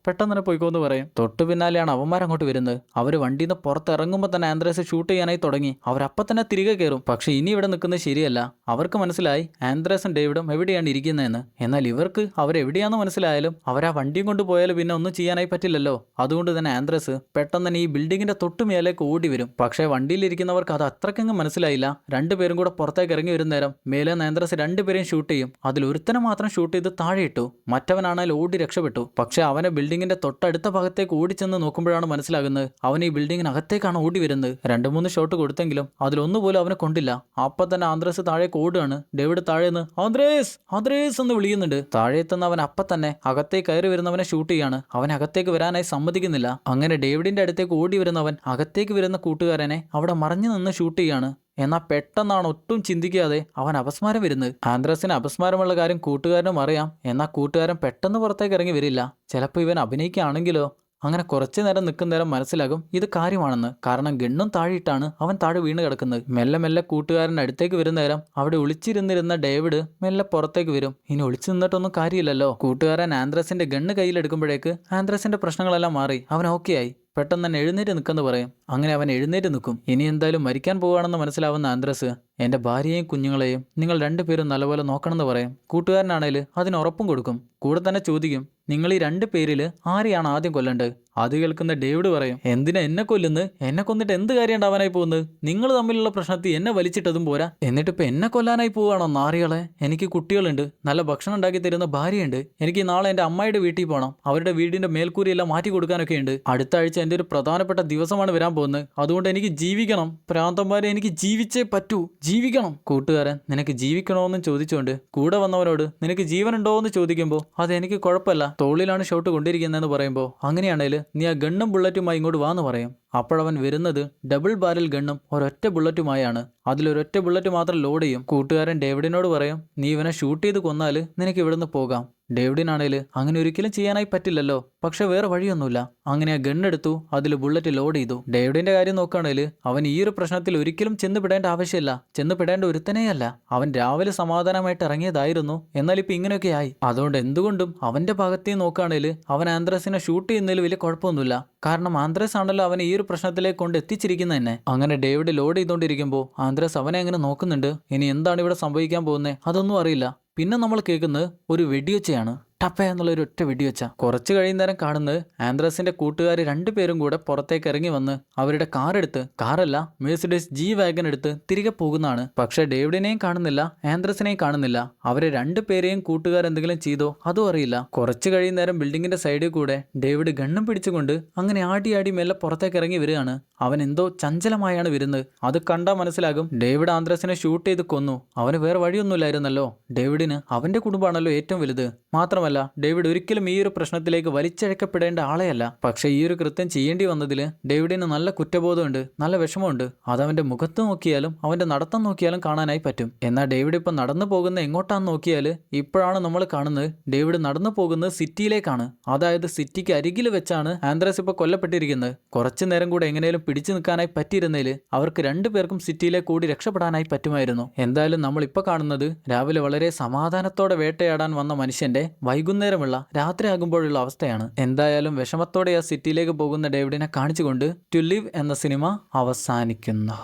S1: പെട്ടെന്ന് തന്നെ പോയിക്കോ എന്ന് പറയും. തൊട്ടു പിന്നാലെയാണ് അവന്മാരങ്ങോട്ട് വരുന്നത്. അവർ വണ്ടിയിൽ നിന്ന് പുറത്തിറങ്ങുമ്പോൾ തന്നെ ആന്ത്രസ് ഷൂട്ട് ചെയ്യാനായി തുടങ്ങി. അവരപ്പം തന്നെ തിരികെ കയറും. പക്ഷെ ഇനി ഇവിടെ നിൽക്കുന്നത് ശരിയല്ല. അവർക്ക് മനസ്സിലായി ആന്ത്രസും ഡേവിഡും എവിടെയാണ് ഇരിക്കുന്നതെന്ന്. എന്നാൽ ഇവർക്ക് അവരെവിടെയാണെന്ന് മനസ്സിലായാലും അവരാ വണ്ടിയും കൊണ്ട് പോയാലും പിന്നെ ഒന്നും ചെയ്യാനായി പറ്റില്ലല്ലോ. അതുകൊണ്ട് തന്നെ ആന്ത്രസ് പെട്ടെന്ന് തന്നെ ഈ ബിൽഡിങ്ങിന്റെ തൊട്ടുമേലേക്ക് ഓടി വരും. പക്ഷേ വണ്ടിയിലിരിക്കുന്നവർക്ക് അത് അത്രയ്ക്കങ്ങ് മനസ്സിലായില്ല. രണ്ടുപേരും കൂടെ പുറത്തേക്ക് ഇറങ്ങി വരുന്ന നേരം മേലെ ആന്ത്രസ് രണ്ടുപേരെയും ഷൂട്ട് ചെയ്യും. അതിൽ ഒരുത്തനെ മാത്രം ഷൂട്ട് ചെയ്ത് താഴെ ഇട്ടു. മറ്റവനാണെങ്കിൽ ഓടി രക്ഷപ്പെട്ടു. പക്ഷെ അവനെ ബിൽഡിങ്ങിന്റെ തൊട്ടടുത്ത ഭാഗത്തേക്ക് ഓടിച്ചെന്ന് നോക്കുമ്പോഴാണ് മനസ്സിലാകുന്നത് അവൻ ഈ ബിൽഡിങ്ങിനകത്തേക്കാണ് ഓടി വരുന്നത്. 2-3 ഷോട്ട് കൊടുത്തെങ്കിലും അതിലൊന്നുപോലും അവനെ കൊണ്ടില്ല. അപ്പം തന്നെ ആന്ത്രസ് താഴേക്ക് ഓടുകയാണ്. ഡേവിഡ് താഴേന്ന് ആന്ത്രേസ് എന്ന് വിളിക്കുന്നുണ്ട്. താഴെ എത്തുന്ന അവൻ അപ്പം തന്നെ അകത്തേക്ക് കയറി വരുന്നവനെ ഷൂട്ട് ചെയ്യാണ്. അവൻ അകത്തേക്ക് വരാനായി സമ്മതിക്കുന്നില്ല. അങ്ങനെ ഡേവിഡിന്റെ അടുത്തേക്ക് ഓടി വരുന്നവൻ അകത്തേക്ക് വരുന്ന കൂട്ടുകാരനെ അവിടെ മറഞ്ഞു നിന്ന് ഷൂട്ട് ചെയ്യാണ്. എന്നാൽ പെട്ടെന്നാണ് ഒട്ടും ചിന്തിക്കാതെ അവൻ അപസ്മാരം വരുന്നത്. ആന്ത്രസിന് അപസ്മാരമുള്ള കാര്യം കൂട്ടുകാരനും അറിയാം. എന്നാൽ കൂട്ടുകാരൻ പെട്ടെന്ന് പുറത്തേക്ക് ഇറങ്ങി വരില്ല. ചിലപ്പോൾ ഇവൻ അഭിനയിക്കുകയാണെങ്കിലോ. അങ്ങനെ കുറച്ചു നേരം നിൽക്കുന്ന നേരം മനസ്സിലാകും ഇത് കാര്യമാണെന്ന്. കാരണം ഗണ്ണും താഴെയിട്ടാണ് അവൻ താഴെ വീണ് കിടക്കുന്നത്. മെല്ലെ മെല്ലെ കൂട്ടുകാരൻ അടുത്തേക്ക് വരുന്ന നേരം അവിടെ ഒളിച്ചിരുന്നിരുന്ന ഡേവിഡ് മെല്ലെ പുറത്തേക്ക് വരും. ഇനി ഒളിച്ചു നിന്നിട്ടൊന്നും കാര്യമില്ലല്ലോ. കൂട്ടുകാരൻ ആന്ത്രസിന്റെ ഗണ്ണ് കയ്യിലെടുക്കുമ്പോഴേക്ക് ആന്ത്രസിന്റെ പ്രശ്നങ്ങളെല്ലാം മാറി. അവൻ ഓക്കെ ആയി. പെട്ടെന്ന് തന്നെ എഴുന്നേറ്റ് നിൽക്കെന്ന് പറയും. അങ്ങനെ അവൻ എഴുന്നേറ്റ് നിൽക്കും. ഇനി എന്തായാലും മരിക്കാൻ പോവുകയാണെന്ന് മനസ്സിലാവുന്ന ആന്ത്രസ് എൻ്റെ ഭാര്യയെയും കുഞ്ഞുങ്ങളെയും നിങ്ങൾ രണ്ടുപേരും നല്ലപോലെ നോക്കണമെന്ന് പറയും. കൂട്ടുകാരനാണേൽ അതിന് ഉറപ്പും കൊടുക്കും. കൂടെ തന്നെ ചോദിക്കും, നിങ്ങൾ ഈ 2 പേരിൽ ആരെയാണ് ആദ്യം കൊല്ലേണ്ടത്? അത് കേൾക്കുന്ന ഡേവിഡ് പറയും, എന്തിനാ എന്നെ കൊല്ലുന്നത്? എന്നെ കൊന്നിട്ട് എന്ത് കാര്യം ഉണ്ടാവാനായി പോകുന്നത്? നിങ്ങൾ തമ്മിലുള്ള പ്രശ്നത്തിൽ എന്നെ വലിച്ചിട്ടതും പോരാ, എന്നിട്ടിപ്പോൾ എന്നെ കൊല്ലാനായി പോവുകയാണോ നാറികളെ? എനിക്ക് കുട്ടികളുണ്ട്, നല്ല ഭക്ഷണം ഉണ്ടാക്കി തരുന്ന ഭാര്യയുണ്ട്, എനിക്ക് നാളെ എൻ്റെ അമ്മയുടെ വീട്ടിൽ പോകണം, അവരുടെ വീടിൻ്റെ മേൽക്കൂരിയെല്ലാം മാറ്റി കൊടുക്കാനൊക്കെ ഉണ്ട്. അടുത്ത ആഴ്ച എൻ്റെ ഒരു പ്രധാനപ്പെട്ട ദിവസമാണ് വരാൻ പോകുന്നത്, അതുകൊണ്ട് എനിക്ക് ജീവിക്കണം. പ്രാന്തന്മാരെ, എനിക്ക് ജീവിച്ചേ പറ്റൂ, ജീവിക്കണം. കൂട്ടുകാരൻ നിനക്ക് ജീവിക്കണമെന്നും ചോദിച്ചുകൊണ്ട് കൂടെ വന്നവനോട് നിനക്ക് ജീവനുണ്ടോ എന്ന് ചോദിക്കുമ്പോൾ അതെനിക്ക് കുഴപ്പമില്ല, തോളിലാണ് ഷോട്ട് കൊണ്ടിരിക്കുന്നതെന്ന് പറയുമ്പോൾ അങ്ങനെയാണേൽ നീ ആ ഗണ്ണും ബുള്ളറ്റുമായി ഇങ്ങോട്ട് വാന്ന് പറയും. അപ്പോഴവൻ വരുന്നത് ഡബിൾ ബാരൽ ഗണ്ണും ഒരൊറ്റ ബുള്ളറ്റുമായാണ്. അതിലൊരൊറ്റ ബുള്ളറ്റ് മാത്രം ലോഡ് ചെയ്യും. കൂട്ടുകാരൻ ഡേവിഡിനോട് പറയും, നീ ഇവനെ ഷൂട്ട് ചെയ്ത് കൊന്നാൽ നിനക്ക് ഇവിടുന്ന് പോകാം. ഡേവിഡിനാണേൽ അങ്ങനെ ഒരിക്കലും ചെയ്യാനായി പറ്റില്ലല്ലോ, പക്ഷെ വേറെ വഴിയൊന്നുമില്ല. അങ്ങനെ ആ ഗണ്ണെടുത്തു, അതിൽ ബുള്ളറ്റ് ലോഡ് ചെയ്തു. ഡേവിഡിന്റെ കാര്യം നോക്കുകയാണെങ്കിൽ അവൻ ഈ ഒരു പ്രശ്നത്തിൽ ഒരിക്കലും ചെന്നുപെടേണ്ട ആവശ്യമില്ല, ചെന്നുപെടേണ്ട ഒരുത്തനെയല്ല. അവൻ രാവിലെ സമാധാനമായിട്ട് ഇറങ്ങിയതായിരുന്നു, എന്നാൽ ഇപ്പം ഇങ്ങനെയൊക്കെ ആയി. അതുകൊണ്ട് എന്തുകൊണ്ടും അവന്റെ ഭാഗത്തേക്ക് നോക്കുകയാണെങ്കിൽ അവൻ ആന്ത്രസിനെ ഷൂട്ട് ചെയ്യുന്നതിൽ വലിയ കുഴപ്പമൊന്നുമില്ല. കാരണം ആന്ത്രസ് ആണല്ലോ അവനെ ഈ ഒരു പ്രശ്നത്തിലേക്ക് കൊണ്ട് എത്തിച്ചിരിക്കുന്നത് തന്നെ. അങ്ങനെ ഡേവിഡ് ലോഡ് ചെയ്തുകൊണ്ടിരിക്കുമ്പോൾ ആന്ത്രസ് അവനെ അങ്ങനെ നോക്കുന്നുണ്ട്. ഇനി എന്താണ് ഇവിടെ സംഭവിക്കാൻ പോകുന്നത് അതൊന്നും അറിയില്ല. പിന്നെ നമ്മൾ കേൾക്കുന്നത് ഒരു വെടിയൊച്ചയാണ്. ടപ്പ എന്നുള്ളൊരു ഒറ്റ വെടിവെച്ച. കുറച്ച് കഴിയുന്നേരം കാണുന്നത് ആന്ത്രസിന്റെ കൂട്ടുകാർ 2 പേരും കൂടെ പുറത്തേക്ക് ഇറങ്ങി വന്ന് അവരുടെ കാറെടുത്ത്, കാറല്ല മെഴ്സിഡീസ് ജി വാഗൻ എടുത്ത് തിരികെ പോകുന്നതാണ്. പക്ഷെ ഡേവിഡിനെയും കാണുന്നില്ല, ആന്ത്രസിനെയും കാണുന്നില്ല. അവരെ 2 പേരെയും കൂട്ടുകാരെന്തെങ്കിലും ചെയ്തോ അതും അറിയില്ല. കുറച്ച് കഴിയുന്നേരം ബിൽഡിങ്ങിന്റെ സൈഡിൽ കൂടെ ഡേവിഡ് ഗണ്ണും പിടിച്ചുകൊണ്ട് അങ്ങനെ ആടി മെല്ലെ പുറത്തേക്ക് ഇറങ്ങി വരികയാണ്. അവൻ എന്തോ ചഞ്ചലമായാണ് വരുന്നത്. അത് കണ്ടാൽ മനസ്സിലാകും ഡേവിഡ് ആന്ത്രസിനെ ഷൂട്ട് ചെയ്ത് കൊന്നു. അവന് വേറെ വഴിയൊന്നുമില്ലായിരുന്നല്ലോ. ഡേവിഡിന് അവന്റെ കുടുംബമാണല്ലോ ഏറ്റവും വലുത്. മാത്രമല്ല ഡേവിഡ് ഒരിക്കലും ഈ ഒരു പ്രശ്നത്തിലേക്ക് വലിച്ചഴക്കപ്പെടേണ്ട ആളെയല്ല. പക്ഷെ ഈ ഒരു കൃത്യം ചെയ്യേണ്ടി വന്നതിൽ ഡേവിഡിന് നല്ല കുറ്റബോധമുണ്ട്, നല്ല വിഷമമുണ്ട്. അതവന്റെ മുഖത്ത് നോക്കിയാലും അവന്റെ നടത്തം നോക്കിയാലും കാണാനായി പറ്റും. എന്നാൽ ഡേവിഡ് ഇപ്പം നടന്നു പോകുന്ന എങ്ങോട്ടാന്ന് നോക്കിയാൽ ഇപ്പോഴാണ് നമ്മൾ കാണുന്നത് ഡേവിഡ് നടന്നു പോകുന്നത് സിറ്റിയിലേക്കാണ്. അതായത് സിറ്റിക്ക് അരികിൽ വെച്ചാണ് ആന്ത്രസ് ഇപ്പോൾ കൊല്ലപ്പെട്ടിരിക്കുന്നത്. കുറച്ചു നേരം കൂടെ എങ്ങനെയും പിടിച്ചു നിൽക്കാനായി പറ്റിയിരുന്നതിൽ അവർക്ക് 2 പേർക്കും സിറ്റിയിലേക്ക് കൂടി രക്ഷപ്പെടാനായി പറ്റുമായിരുന്നു. എന്തായാലും നമ്മൾ ഇപ്പോൾ കാണുന്നത് രാവിലെ വളരെ സമാധാനത്തോടെ വേട്ടയാടാൻ വന്ന മനുഷ്യന്റെ വൈകുന്നേരമുള്ള രാത്രിയാകുമ്പോഴുള്ള അവസ്ഥയാണ്. എന്തായാലും വിഷമത്തോടെ ആ സിറ്റിയിലേക്ക് പോകുന്ന ഡേവിഡിനെ കാണിച്ചുകൊണ്ട് ടു ലിവ് എന്ന സിനിമ അവസാനിക്കുന്നു.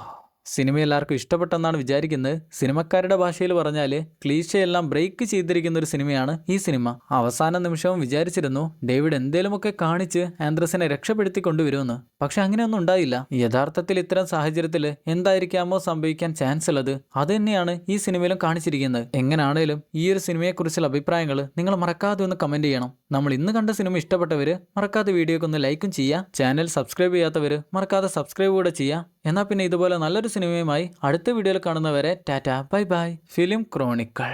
S1: സിനിമ എല്ലാവർക്കും ഇഷ്ടപ്പെട്ടെന്നാണ് വിചാരിക്കുന്നത്. സിനിമക്കാരുടെ ഭാഷയിൽ പറഞ്ഞാൽ ക്ലീശയെല്ലാം ബ്രേക്ക് ചെയ്തിരിക്കുന്ന ഒരു സിനിമയാണ് ഈ സിനിമ. അവസാന നിമിഷവും വിചാരിച്ചിരുന്നു ഡേവിഡ് എന്തേലുമൊക്കെ കാണിച്ച് ആന്ത്രസിനെ രക്ഷപ്പെടുത്തി കൊണ്ടുവരുമെന്ന്. പക്ഷെ അങ്ങനെയൊന്നും ഉണ്ടായില്ല. യഥാർത്ഥത്തിൽ ഇത്തരം സാഹചര്യത്തിൽ എന്തായിരിക്കാമോ സംഭവിക്കാൻ ചാൻസ് ഉള്ളത് അത് തന്നെയാണ് ഈ സിനിമയിലും കാണിച്ചിരിക്കുന്നത്. എങ്ങനെയാണേലും ഈ ഒരു സിനിമയെക്കുറിച്ചുള്ള അഭിപ്രായങ്ങൾ നിങ്ങൾ മറക്കാതെ ഒന്ന് കമന്റ് ചെയ്യണം. നമ്മൾ ഇന്ന് കണ്ട സിനിമ ഇഷ്ടപ്പെട്ടവര് മറക്കാതെ വീഡിയോക്ക് ഒന്ന് ലൈക്കും ചെയ്യുക. ചാനൽ സബ്സ്ക്രൈബ് ചെയ്യാത്തവര് മറക്കാതെ സബ്സ്ക്രൈബ് കൂടെ ചെയ്യുക. എന്നാൽ പിന്നെ ഇതുപോലെ നല്ലൊരു സിനിമയുമായി അടുത്ത വീഡിയോയിൽ കാണുന്നവരെ Tata bye bye. Film Chronicle.